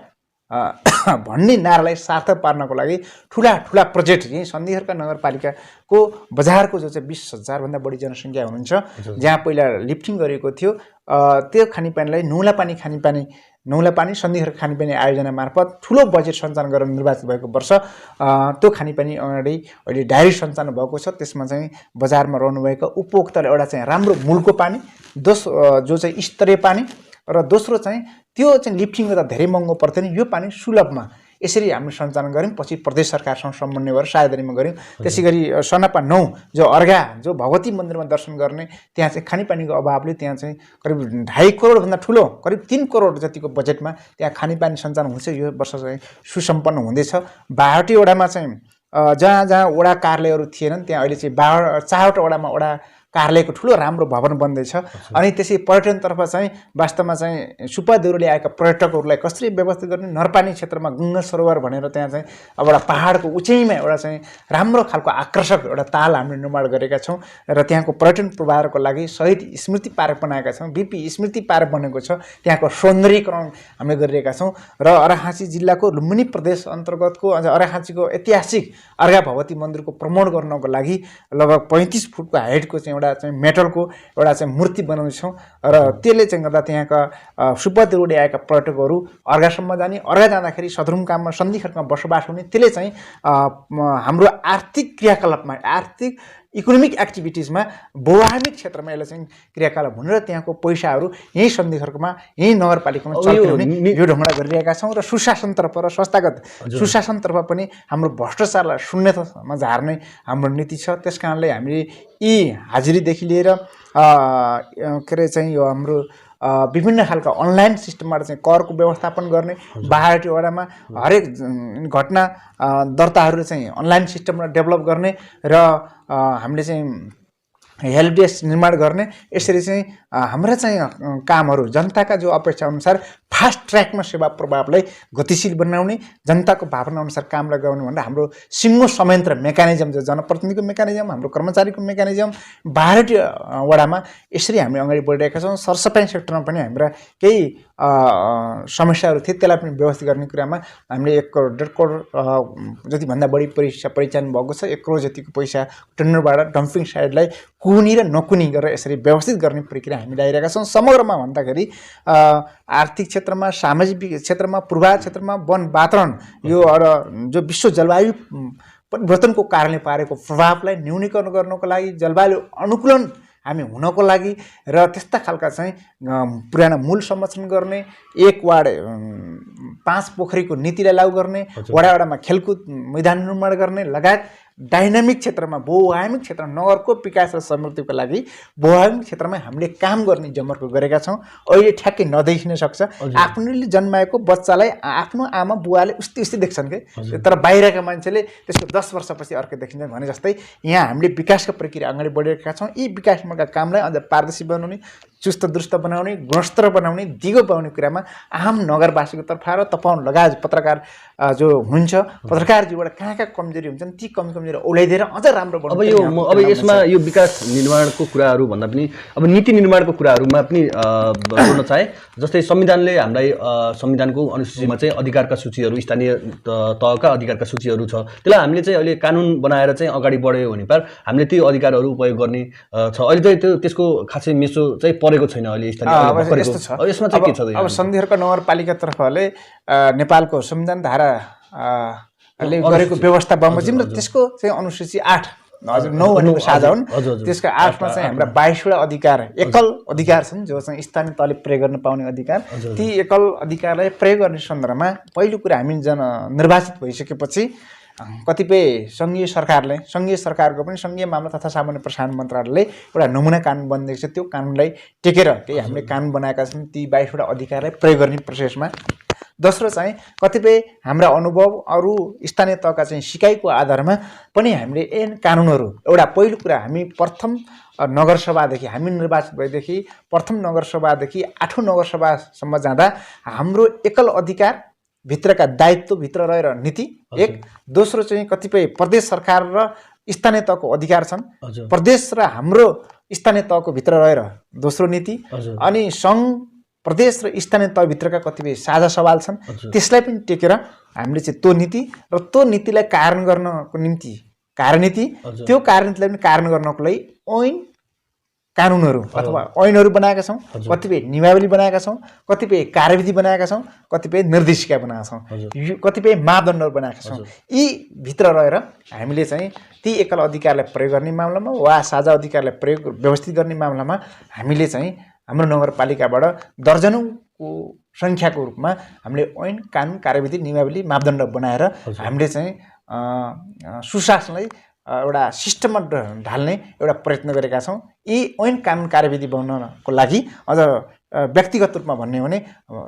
भन्ने नारालाई सार्थक पार्नको लागि ठुला ठुला प्रोजेक्ट यही सन्धिखर्क नगरपालिकाको बजारको जो चाहिँ 20,000 भन्दा बढी जनसङ्ख्या हुनुहुन्छ, जहाँ पहिला लिफ्टिङ गरिएको थियो, त्यो खानेपानीलाई नुलापानी सन्धिखर्क खानेपानी आयोजना मार्फत ठुलो बजेट सञ्चालन गरेर निर्वाचित भएको वर्ष त्यो खानेपानी अगाडि अहिले डाइरेक्ट सञ्चालन भएको छ। त्यसमा चाहिँ बजारमा रहनुभएको उपभोक्तालाई एउटा चाहिँ राम्रो मूलको पानी, जो चाहिँ स्तरीय पानी, र दोस्रो चाहिँ त्यो चाहिँ लिफ्टिङ गर्दा धेरै महँगो पर्थेन, यो पानी सुलभमा यसरी हामीले सञ्चालन गऱ्यौँ। पछि प्रदेश सरकारसँग समन्वय गरेर साझेदारीमा गऱ्यौँ। त्यसै गरी सनापा 9 जो अर्घा जो भगवती मन्दिरमा दर्शन गर्ने, त्यहाँ चाहिँ खानेपानीको अभावले त्यहाँ चाहिँ करिब 2.5 करोडभन्दा ठुलो करिब 3 करोड जतिको बजेटमा त्यहाँ खानेपानी सञ्चालन हुन्छ। यो वर्ष चाहिँ सुसम्पन्न हुँदैछ। 62 वडामा चाहिँ जहाँ जहाँ वडा कार्यालयहरू थिएनन् त्यहाँ अहिले चाहिँ 4वटा वडामा वडा कार्यालयको ठुलो राम्रो भवन बन्दैछ। अनि त्यसै पर्यटनतर्फ चाहिँ वास्तवमा चाहिँ सुपादेउरोले आएका पर्यटकहरूलाई कसरी व्यवस्थित गर्ने, नरपानी क्षेत्रमा गङ्गा सरोवर भनेर त्यहाँ चाहिँ अब एउटा पहाडको उचाइमा एउटा चाहिँ राम्रो खालको आकर्षक एउटा ताल हामीले निर्माण गरेका छौँ र त्यहाँको पर्यटन प्रवाहको लागि शहीद स्मृति पार्क बनाएका छौँ। बीपी स्मृति पार्क बनेको छ, त्यहाँको सौन्दर्यीकरण हामीले गरिरहेका छौँ। र अर्घाखाँची जिल्लाको लुम्बिनी प्रदेश अन्तर्गतको अर्घाखाँचीको ऐतिहासिक अर्घा भगवती मन्दिरको प्रमोट गर्नको लागि लगभग 35 फुटको हाइटको चाहिँ चाहिँ मेटलको एउटा चाहिँ मूर्ति बनाउँछौँ र त्यसले चाहिँ गर्दा त्यहाँका सुपादेउरोले आएका पर्यटकहरू अर्घासम्म जाने, अर्घा जाँदाखेरि सदरमुकाममा सन्धिखर्कमा बसोबास हुने, त्यसले चाहिँ हाम्रो आर्थिक क्रियाकलापमा आर्थिक इकोनोमिक एक्टिभिटिजमा बहुआयामिक क्षेत्रमा यसले चाहिँ क्रियाकलाप हुने र त्यहाँको पैसाहरू यहीँ सन्धिखर्कमा यहीँ नगरपालिकामा चल्ने हुने यो ढङ्गडा गरिरहेका छौँ। र सुशासनतर्फ र संस्थागत सुशासनतर्फ पनि हाम्रो भ्रष्टाचारलाई शून्यतामा झार्ने हाम्रो नीति छ। त्यस कारणले हामीले यी हाजिरीदेखि लिएर के अरे चाहिँ यो हाम्रो विभिन्न खालका अनलाइन सिस्टमबाट चाहिँ करको व्यवस्थापन गर्ने, 62 वडामा हरेक घटना दर्ताहरू चाहिँ अनलाइन सिस्टमबाट डेभलप गर्ने र हामीले चाहिँ हेल्प डेस्क निर्माण गर्ने। यसरी चाहिँ हाम्रा चाहिँ कामहरू जनताका जो अपेक्षा अनुसार फास्ट ट्र्याकमा सेवा प्रभावलाई गतिशील बनाउने, जनताको भावना अनुसार कामलाई गराउने भनेर हाम्रो सिङ्गो संयन्त्र मेकानिजम जो जनप्रतिनिधिको मेकानिजम, हाम्रो कर्मचारीको मेकानिजम 62 वडामा यसरी हामी अगाडि बढिरहेका छौँ। सरसफाइ सेक्टरमा पनि हाम्रा केही समस्याहरू थिए, त्यसलाई पनि व्यवस्थित गर्ने कुरामा हामीले 1 करोड 1.5 करोड जतिभन्दा बढी पैसा परिचालन भएको छ। 1 करोड जतिको पैसा टेन्डरबाट डम्पिङ साइडलाई कुनी र नकुनी गरेर यसरी व्यवस्थित गर्ने प्रक्रिया हामी ल्याइरहेका छौँ। समग्रमा भन्दाखेरि आर्थिक क्षेत्रमा, सामाजिक क्षेत्रमा, पूर्वाधार क्षेत्रमा, वन वातावरण यो जो विश्व जलवायु परिवर्तनको कारणले पारेको प्रभावलाई न्यूनीकरण गर्नको लागि, जलवायु अनुकूलन हामी हुनको लागि र त्यस्ता खालका चाहिँ पुराना मूल संरक्षण गर्ने, 1 वार्ड 5 पोखरीको नीतिलाई लागू गर्ने, वडा वडामा खेलकुद मैदान निर्माण गर्ने लगायत डाइनामिक क्षेत्रमा, बहुआयामिक क्षेत्रमा नगरको विकास र समृद्धिको लागि बहुआयामिक क्षेत्रमा हामीले काम गर्ने जमर्को गरेका छौँ। अहिले ठ्याक्कै नदेखिन सक्छ, आफ्नोले जन्माएको बच्चालाई आफ्नो आमा बुवाले उस्तै देख्छन् के, तर बाहिरका मान्छेले त्यसको 10 वर्षपछि अर्कै देखिन्छन् भने जस्तै यहाँ हामीले विकासको प्रक्रिया अगाडि बढिरहेका छौँ। यी विकासका कामलाई अझ पारदर्शी बनाउने, चुस्त दुरुस्त बनाउने, गुणस्तर बनाउने, दिगो बनाउने कुरामा आम नगरवासीको तर्फबाट तपाईँ लगायत पत्रकार जो हुन्छ, पत्रकारजीबाट कहाँ कमजोरी हुन्छन् ती कमजोरी ओलाइदिएर अझ राम्रो बनाउने। अब यसमा यो विकास निर्माणको कुराहरू भन्दा पनि अब नीति निर्माणको कुराहरूमा पनि जोड्न चाहे। जस्तै संविधानले हामीलाई संविधानको अनुसूचीमा चाहिँ अधिकारका सूचीहरू, स्थानीय तहका अधिकारका सूचीहरू छ, त्यसलाई हामीले चाहिँ अहिले कानुन बनाएर चाहिँ अगाडि बढ्यो भने पर हामीले ती अधिकारहरू उपयोग गर्ने छ। अहिले चाहिँ त्यसको खासै मेसो चाहिँ परेको छैन अहिले स्थानीय। यसमा चाहिँ के छ? अब सन्धिखर्क नगरपालिकातर्फले नेपालको संविधान धाराले गरेको व्यवस्था बमोजिम र त्यसको चाहिँ अनुसूची 8 हजुर 9 भनेको साझा हुन्। त्यसको 8 मा चाहिँ हाम्रा 22वटा अधिकार, एकल अधिकार छन् जो चाहिँ स्थानीय तहले प्रयोग गर्न पाउने अधिकार। ती एकल अधिकारलाई प्रयोग गर्ने सन्दर्भमा पहिलो कुरा हामी निर्वाचित भइसकेपछि कतिपय सङ्घीय सरकारको पनि सङ्घीय मामला तथा सामान्य प्रसारण मन्त्रालयले एउटा नमुना कानुन बनिदिएको छ। त्यो कानुनलाई टेकेर केही हामीले कानुन बनाएका छन्। ती 22वटा अधिकारलाई प्रयोग गर्ने प्रोसेसमा दोस्रो चाहिँ कतिपय हाम्रा अनुभव अरू स्थानीय तहका चाहिँ सिकाइको आधारमा पनि हामीले ऐन कानुनहरू एउटा पहिलो कुरा हामी प्रथम नगरसभादेखि हामी निर्वाचित भएदेखि प्रथम नगरसभादेखि 8औं नगरसभासम्म जाँदा हाम्रो एकल अधिकार भित्रका दायित्वभित्र रहेर नीति एक, दोस्रो चाहिँ कतिपय प्रदेश सरकार र स्थानीय तहको अधिकार छन्, प्रदेश र हाम्रो स्थानीय तहको भित्र रहेर दोस्रो नीति, अनि सङ्घ प्रदेश र स्थानीय तहभित्रका कतिपय साझा सवाल छन् त्यसलाई पनि टेकेर हामीले चाहिँ त्यो नीति र त्यो नीतिलाई कारण गर्नको निम्ति कार्यनीति, त्यो कार्यनीतिलाई पनि कारण गर्नको लागि ऐन कानुनहरू अथवा ऐनहरू बनाएका छौँ, कतिपय नियमावली बनाएका छौँ, कतिपय कार्यविधि बनाएका छौँ, कतिपय निर्देशिका बनाएका छौँ, कतिपय मापदण्डहरू बनाएका छौँ। यी भित्र रहेर हामीले चाहिँ ती एकल अधिकारलाई प्रयोग गर्ने मामलामा वा साझा अधिकारलाई प्रयोग व्यवस्थित गर्ने मामलामा हामीले चाहिँ हाम्रो नगरपालिकाबाट दर्जनौंको सङ्ख्याको रूपमा हामीले ऐन कानुन कार्यविधि नियमावली मापदण्ड बनाएर हामीले चाहिँ सुशासनलाई एउटा सिस्टममा ढाल्ने एउटा प्रयत्न गरेका छौँ। यी ऐन कानुन कार्यविधि बनाउनको लागि अझ व्यक्तिगत रूपमा भन्ने हो भने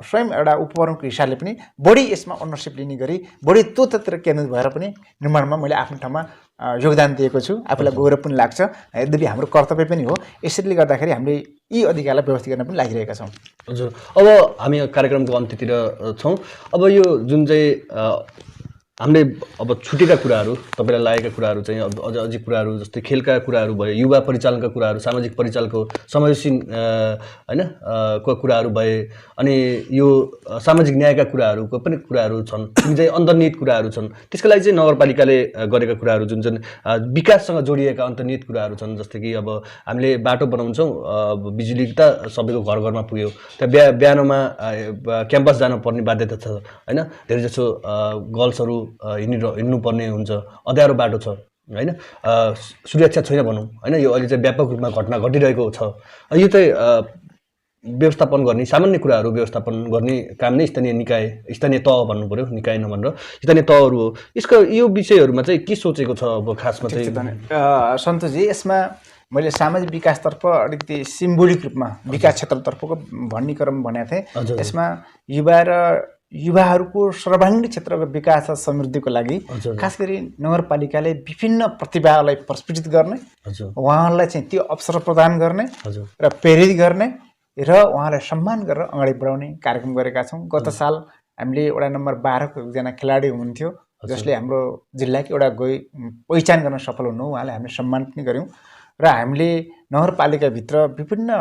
स्वयं एउटा उपकरणको हिसाबले पनि बढी यसमा ओनरसिप लिने गरी बढी तोतिर केन्द्रित भएर पनि निर्माणमा मैले आफ्नो ठाउँमा योगदान दिएको छु। आफूलाई गौरव पनि लाग्छ, यद्यपि हाम्रो कर्तव्य पनि हो। यसैले गर्दाखेरि हामीले यी अधिकारलाई व्यवस्थित गर्न पनि लागिरहेका छौँ। हजुर, अब हामी कार्यक्रमको अन्त्यतिर छौँ। अब यो जुन चाहिँ हामीले अब छुटेका कुराहरू, तपाईँलाई लागेका कुराहरू चाहिँ अझ अझै कुराहरू जस्तै खेलका कुराहरू भए, युवा परिचालनका कुराहरू, सामाजिक परिचालनको समावेशी हैन को कुराहरू भए, अनि यो सामाजिक न्यायका कुराहरूको पनि कुराहरू छन्, जुन चाहिँ अन्तर्निहित कुराहरू छन्। त्यसको लागि चाहिँ नगरपालिकाले गरेका कुराहरू जुन चाहिँ विकाससँग जोडिएका अन्तर्निहित कुराहरू छन्। जस्तै कि अब हामीले बाटो बनाउँछौँ, बिजुली त सबैको घर घरमा पुग्यो, त्यहाँ बिहानमा क्याम्पस जान पर्ने बाध्यता छ हैन, धेरैजसो गर्ल्सहरू हिँड्नुपर्ने हुन्छ, अँध्यारो बाटो छ हैन, सुरक्षा छैन भनौँ हैन। यो अहिले चाहिँ व्यापक रूपमा घटना घटिरहेको छ। यो चाहिँ व्यवस्थापन गर्ने, सामान्य कुराहरू व्यवस्थापन गर्ने काम नै स्थानीय निकाय, स्थानीय तह भन्नु पर्यो, निकाय नभनेर स्थानीय तहहरू हो। यसको यो विषयहरूमा चाहिँ के सोचेको छ अब खासमा चाहिँ? सन्तोषजी, यसमा मैले सामाजिक विकासतर्फ अलिकति सिम्बोलिक रूपमा विकास क्षेत्रतर्फको भन्ने क्रम भनेको थिएँ। यसमा युवाहरूको सर्वाङ्गीण क्षेत्रको विकास र समृद्धिको लागि खास गरी नगरपालिकाले विभिन्न प्रतिभालाई प्रस्फुटित गर्ने, उहाँहरूलाई चाहिँ त्यो अवसर प्रदान गर्ने र प्रेरित गर्ने र उहाँलाई सम्मान गरेर अगाडि बढाउने कार्यक्रम गरेका छौँ। गत साल हामीले वडा नम्बर 12 को एकजना खेलाडी हुनुहुन्थ्यो, जसले हाम्रो जिल्लाको एउटा पहिचान गर्न सफल हुनु, उहाँलाई हामीले सम्मान पनि गऱ्यौँ। र हामीले नगरपालिकाभित्र विभिन्न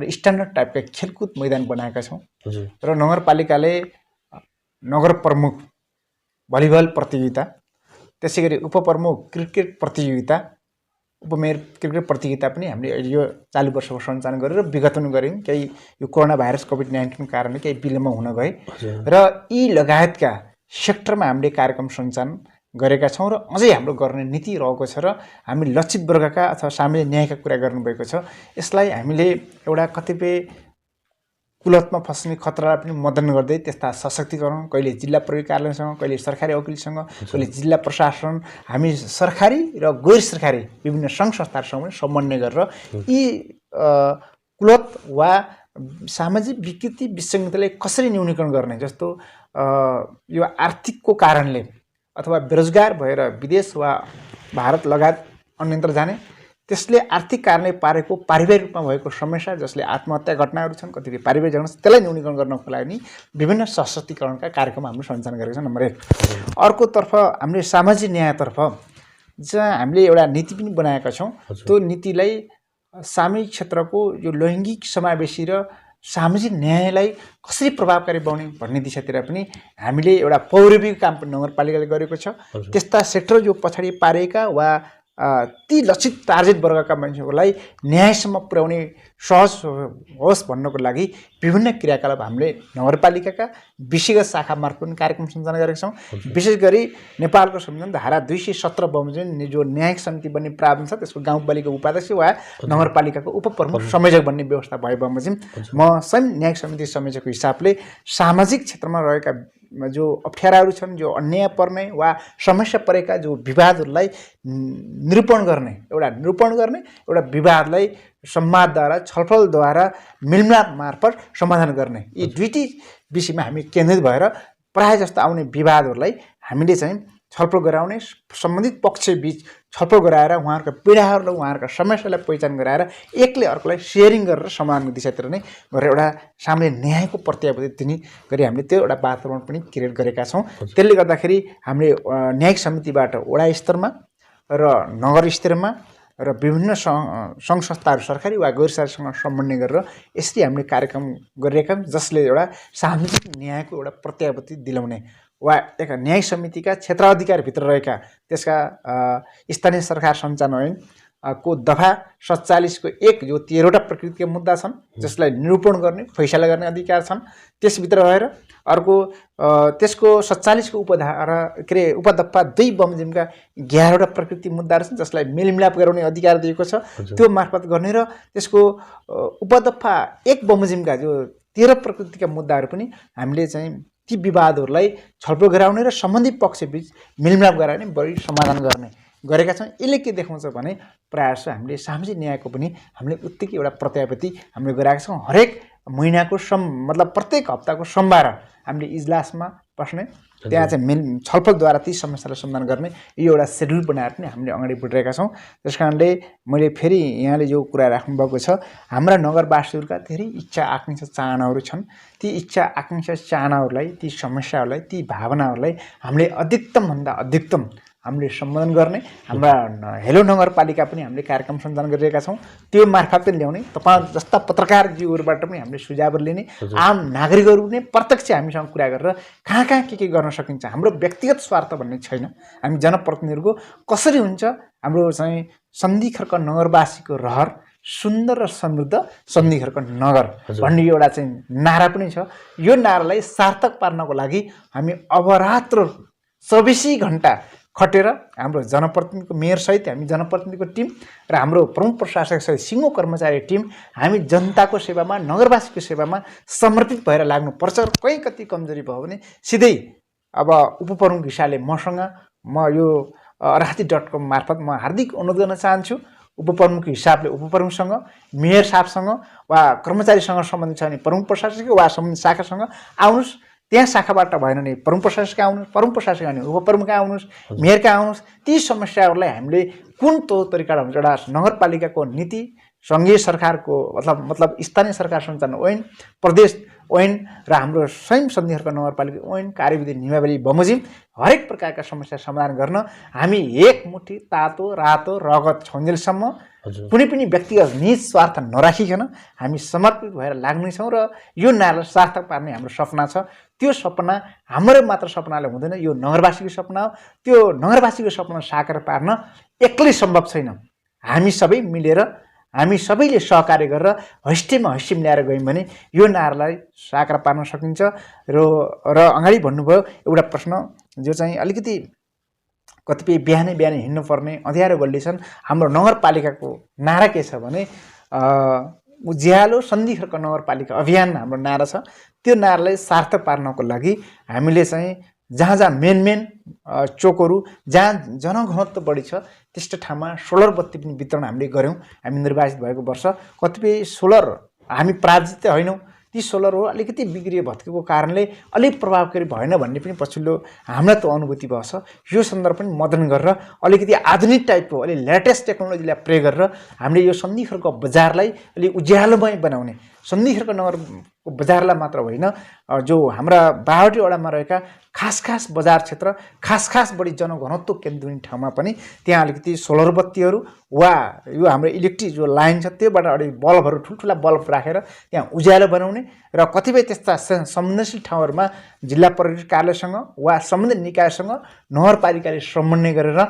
स्ट्यान्डर्ड टाइपका खेलकुद मैदान बनाएका छौँ। र नगरपालिकाले नगर प्रमुख भलिबल प्रतियोगिता, त्यसै गरी उपप्रमुख क्रिकेट प्रतियोगिता, उपमेयर क्रिकेट प्रतियोगिता पनि हामीले यो चालु वर्षको सञ्चालन गरेर विगतमा गऱ्यौँ। केही यो कोरोना भाइरस कोभिड-19 कारणले केही विलम्ब हुन गए र यी लगायतका सेक्टरमा हामीले कार्यक्रम सञ्चालन गरेका छौँ र अझै हाम्रो गर्ने नीति रहेको छ र हामी लक्षित वर्गका अथवा सामाजिक न्यायका कुरा गर्नुभएको छ। यसलाई हामीले एउटा कतिपय कुलतमा फस्ने खतरालाई पनि मद्दनजर गर्दै त्यस्ता सशक्तिकरण, कहिले जिल्ला प्रहरी कार्यालयसँग, कहिले सरकारी वकिलसँग, कहिले जिल्ला प्रशासन, हामी सरकारी र गैर सरकारी विभिन्न सङ्घ संस्थाहरूसँग पनि समन्वय गरेर यी कुलत वा सामाजिक विकृति विसङ्गतिलाई कसरी न्यूनीकरण गर्ने, जस्तो यो आर्थिकको कारणले अथवा बेरोजगार भएर विदेश वा भारत लगायत अन्यत्र जाने, त्यसले आर्थिक कारणले पारेको पारिवारिक रूपमा भएको समस्या, जसले आत्महत्या घटनाहरू छन्, कतिपय पारिवारिक झगडा, त्यसलाई न्यूनीकरण गर्नको लागि विभिन्न सशक्तिकरणका कार्यक्रम हामीले सञ्चालन गरेका छौँ। नम्बर 1। अर्कोतर्फ हामीले सामाजिक न्यायतर्फ चाहिँ हामीले एउटा नीति पनि बनाएका छौँ। त्यो नीतिलाई सामाजिक क्षेत्रको यो लैङ्गिक समावेशी र सामाजिक न्यायलाई कसरी प्रभावकारी बनाउने भन्ने दिशातिर पनि हामीले एउटा पौरबीको काम पनि नगरपालिकाले गरेको छ। त्यस्ता सेक्टर जो पछाडि पारेका वा ती लक्षित टार्गेट वर्गका मान्छेहरूलाई न्यायसम्म पुर्याउने सहज होस् भन्नको लागि विभिन्न क्रियाकलाप हामीले नगरपालिकाका विषयगत शाखा मार्फत पनि कार्यक्रम सञ्चालन गरेका छौँ। विशेष गरी नेपालको संविधान धारा 217 बमोजिम जो न्यायिक समिति बन्ने प्रावधान छ, त्यसको गाउँपालिका उपाध्यक्ष वा नगरपालिकाको उपप्रमुख संयोजक बन्ने व्यवस्था भए बमोजिम म स्वयं न्यायिक समिति संयोजकको हिसाबले सामाजिक क्षेत्रमा रहेका जो अप्ठ्याराहरू छन्, जो अन्याय पर्ने वा समस्या परेका जो विवादहरूलाई निरूपण गर्ने, एउटा विवादलाई संवादद्वारा, छलफलद्वारा, मिलमिलाप मार्फत समाधान गर्ने, यी दुईटी विषयमा हामी केन्द्रित भएर प्रायः जस्तो आउने विवादहरूलाई हामीले चाहिँ छलफल गराउने, सम्बन्धित पक्षबीच छलफल गराएर उहाँहरूका पीडाहरूलाई, उहाँहरूका समस्यालाई पहिचान गराएर एकले अर्कोलाई सेयरिङ गरेर समाधानको दिशातिर नै गरेर एउटा सामूहिक न्यायको प्रत्याभूति दिने गरी हामीले त्यो एउटा वातावरण पनि क्रिएट गरेका छौँ। त्यसले गर्दाखेरि हामीले न्यायिक समितिबाट वडा स्तरमा र नगर स्तरमा र विभिन्न सङ्घ संस्थाहरू सरकारी वा गैर सरकारीसँग समन्वय गरेर यसरी हामीले कार्यक्रम गरिरहेका छौँ, जसले एउटा सामाजिक न्यायको एउटा प्रत्याभूति दिलाउने वा एक न्यायिक समितिका क्षेत्राधिकारभित्र रहेका त्यसका स्थानीय सरकार सञ्चालन को दफा 47 को 1 जो 13वटा प्रकृतिका मुद्दा छन् जसलाई निरूपण गर्ने, फैसला गर्ने अधिकार छन्, त्यसभित्र रहेर अर्को त्यसको 47 को उपधारा के अरे उपदफा 2 बमोजिमका 11वटा प्रकृति मुद्दाहरू छन् जसलाई मेलमिलाप गराउने अधिकार दिएको छ, त्यो मार्फत गर्ने र त्यसको उपदफा 1 बमोजिमका जो 13 प्रकृतिका मुद्दाहरू पनि हामीले चाहिँ ती विवादहरूलाई छलफल गराउने र सम्बन्धित पक्षबीच मेलमिलाप गराउने, बढी समाधान गर्ने गरेका छौँ। यसले के देखाउँछ भने प्रायः जस्तो हामीले सामाजिक न्यायको पनि हामीले उत्तिकै एउटा प्रत्याभूति हामीले गराएका छौँ। हरेक महिनाको मतलब प्रत्येक हप्ताको सोमबार हामीले इजलासमा बस्ने, त्यहाँ चाहिँ छलफलद्वारा ती समस्यालाई समाधान गर्ने यो एउटा सेड्युल बनाएर पनि हामीले अगाडि बढिरहेका छौँ। त्यस कारणले मैले फेरि यहाँले जो कुरा राख्नुभएको छ, हाम्रा नगरवासीहरूका धेरै इच्छा आकाङ्क्षा चाहनाहरू छन्। ती इच्छा आकाङ्क्षा चाहनाहरूलाई, ती समस्याहरूलाई, ती भावनाहरूलाई हामीले अधिकतमभन्दा अधिकतम हामीले सम्बोधन गर्ने, हाम्रा हेलो नगरपालिका पनि हामीले कार्यक्रम सञ्चालन गरिरहेका छौँ। त्यो मार्फत पनि ल्याउने, तपाईँ जस्ता पत्रकारज्यूहरूबाट पनि हामीले सुझावहरू लिने, आम नागरिकहरू नै प्रत्यक्ष हामीसँग कुरा गरेर कहाँ कहाँ के गर्न सकिन्छ। हाम्रो व्यक्तिगत स्वार्थ भन्ने छैन, हामी जनप्रतिनिधिहरूको कसरी हुन्छ हाम्रो चाहिँ सन्धिखर्क नगरवासीको रहर सुन्दर र समृद्ध सन्धिखर्क नगर भन्ने एउटा चाहिँ नारा पनि छ। यो नारालाई सार्थक पार्नको लागि हामी अवरात्र 24 घण्टा खटेर हाम्रो जनप्रतिनिधिको मेयरसहित हामी जनप्रतिनिधिको टिम र हाम्रो प्रमुख प्रशासकसहित सिङ्गो कर्मचारी टिम हामी जनताको सेवामा, नगरवासीको सेवामा समर्पित भएर लाग्नुपर्छ। र कहीँ कति कमजोरी भयो भने सिधै अब उपप्रमुख हिसाबले मसँग म यो राहती.com मार्फत म हार्दिक अनुरोध गर्न चाहन्छु, उपप्रमुख हिसाबले उपप्रमुखसँग, मेयर साहबसँग वा कर्मचारीसँग सम्बन्धित छ भने प्रमुख प्रशासक वा सम्बन्धित शाखासँग आउनुहोस्। त्यहाँ शाखाबाट भएन भने प्रमुख प्रशासक आउनुहोस्, प्रमुख प्रशासक भने उपप्रमुख आउनुहोस्, मेयर कहाँ आउनुहोस्। ती समस्याहरूलाई हामीले कुन तरिकाबाट हुन्छ, एउटा नगरपालिकाको नीति, सङ्घीय सरकारको मतलब स्थानीय सरकार सञ्चालन ऐन, प्रदेश ऐन र हाम्रो स्वयं सन्धिखर्क नगरपालिका ऐन, कार्यविधि नियमावली बमोजिम हरेक प्रकारका समस्या समाधान गर्न हामी एकमुठी तातो रातो रगत छन्जेलसम्म कुनै पनि व्यक्तिगत निज स्वार्थ नराखिकन हामी समर्पित भएर लाग्नेछौँ। र यो नारालाई सार्थक पार्ने हाम्रो सपना छ। त्यो सपना हाम्रो मात्र सपनाले हुँदैन, यो नगरवासीको सपना हो। त्यो नगरवासीको सपना साकार पार्न एक्लै सम्भव छैन। हामी सबै मिलेर, हामी सबैले सहकार्य गरेर हैष्टेमा हैष्टे मिलाएर गयौँ भने यो नारालाई साकार पार्न सकिन्छ। र अगाडि भन्नुभयो एउटा प्रश्न जो चाहिँ अलिकति कतिपय बिहानै हिँड्नुपर्ने अँध्यारो गल्ली छन्। हाम्रो नगरपालिकाको नारा के छ भने उज्यालो सन्धिखर्क नगरपालिका अभियान हाम्रो नारा छ। त्यो नारालाई सार्थक पार्नको लागि हामीले चाहिँ जहाँ जहाँ मेन चोकहरू जहाँ जनघनत्व बढी छ त्यस्तो ठाउँमा सोलर बत्ती पनि वितरण हामीले गऱ्यौँ। हामी निर्वाचित भएको वर्ष कतिपय सोलर हामी पराजित होइनौँ, ती सोलरहरू अलिकति बिग्रियो भत्केको कारणले अलिक प्रभावकारी भएन भन्ने पनि पछिल्लो हामीलाई त अनुभूति भएको छ। यो सन्दर्भ पनि मदन गरेर अलिकति आधुनिक टाइपको अलि लेटेस्ट टेक्नोलोजीलाई प्रयोग गरेर हामीले यो सन्धिखर्क बजारलाई अलि उज्यालोमय बनाउने, सन्धिखर्क नगरको बजारलाई मात्र होइन, जो हाम्रा 52 वडामा रहेका खास बजार क्षेत्र, खास बढी जनघनत्व केन्द्र हुने ठाउँमा पनि त्यहाँ अलिकति सोलर बत्तीहरू वा यो हाम्रो इलेक्ट्रिक जो लाइन छ त्योबाट अलिक बल्बहरू ठुल्ठुला बल्ब राखेर त्यहाँ उज्यालो बनाउने र कतिपय त्यस्ता संवेदनशील ठाउँहरूमा जिल्ला प्रहरी कार्यालयसँग वा सम्बन्धित निकायसँग नगरपालिकाले समन्वय गरेर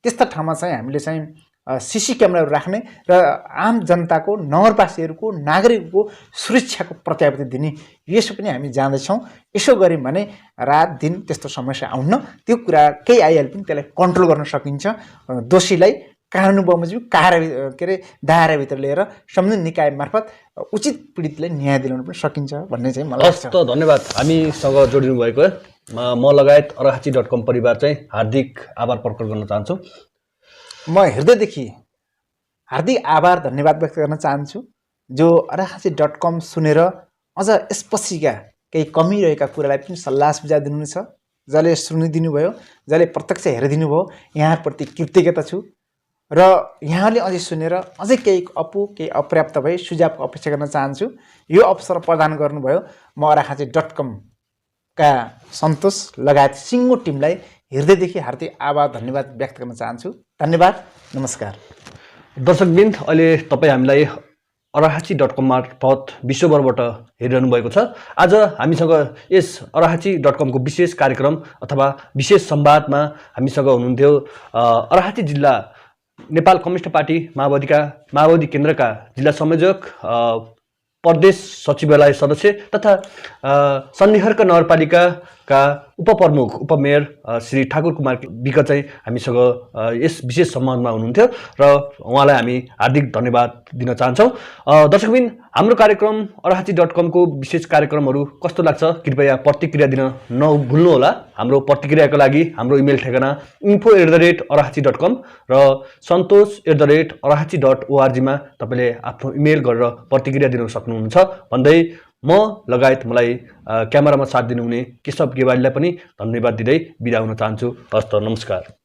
त्यस्ता ठाउँमा चाहिँ हामीले चाहिँ सीसी क्यामेराहरू राख्ने र आम जनताको, नगरवासीहरूको, नागरिकको सुरक्षाको प्रत्याभूति दिने, यसो पनि हामी जाँदैछौँ। यसो गऱ्यौँ भने रात दिन त्यस्तो समस्या आउन्न, त्यो कुरा केही आइहाले पनि त्यसलाई कन्ट्रोल गर्न सकिन्छ। दोषीलाई कानुन बमोजिम दायराभित्र लिएर सम्बन्धित निकाय मार्फत उचित पीडितलाई न्याय दिलाउन पनि सकिन्छ भन्ने चाहिँ मलाई लाग्छ। हस् त, धन्यवाद। हामीसँग जोडिनु भएको म लगायत अराहाची.com परिवार चाहिँ हार्दिक आभार प्रकट गर्न चाहन्छु। म हृदयदेखि हार्दिक आभार धन्यवाद व्यक्त गर्न चाहन्छु जो अराहाची.com सुनेर अझ यसपछिका केही कमी रहेका कुरालाई पनि सल्लाह सुझाव दिनुहुनेछ। जसले सुनिदिनु भयो, जसले प्रत्यक्ष हेरिदिनु भयो, यहाँप्रति कृतज्ञता छु। र यहाँले अझै सुनेर अझै केही केही अपर्याप्त भए सुझावको अपेक्षा गर्न चाहन्छु। यो अवसर प्रदान गर्नुभयो म अर्घाखाँची.com का सन्तोष लगायत सिङ्गो टिमलाई हृदयदेखि हार्दिक आभार धन्यवाद व्यक्त गर्न चाहन्छु। धन्यवाद, नमस्कार। दर्शकवृन्द, अहिले तपाईँ हामीलाई अर्घाखाँची.com मार्फत विश्वभरबाट हेरिरहनु भएको छ। आज हामीसँग यस अर्घाखाँची.com को विशेष कार्यक्रम अथवा विशेष संवादमा हामीसँग हुनुहुन्थ्यो अर्घाखाँची जिल्ला नेपाल कम्युनिस्ट पार्टी माओवादी केन्द्रका जिल्ला संयोजक, प्रदेश सचिवालय सदस्य तथा सन्धिखर्क नगरपालिकाका उपप्रमुख उपमेयर श्री ठाकुर कुमार विक चाहिँ हामीसँग यस विशेष सम्मानमा हुनुहुन्थ्यो र उहाँलाई हामी हार्दिक धन्यवाद दिन चाहन्छौँ। दर्शकबिन, हाम्रो कार्यक्रम अर्घाखाँची.com को विशेष कार्यक्रमहरू कस्तो लाग्छ कृपया प्रतिक्रिया दिन नभुल्नुहोला। हाम्रो प्रतिक्रियाको लागि हाम्रो इमेल ठेगाना info@अर्घाखाँची.com र santosh@अर्घाखाँची.org मा तपाईँले आफ्नो इमेल गरेर प्रतिक्रिया दिन सक्नुहुन्छ भन्दै म लगायत मलाई क्यामेरामा साथ दिनुहुने केशव गेवालीलाई पनि धन्यवाद दिँदै बिदा हुन चाहन्छु। हस्त, नमस्कार।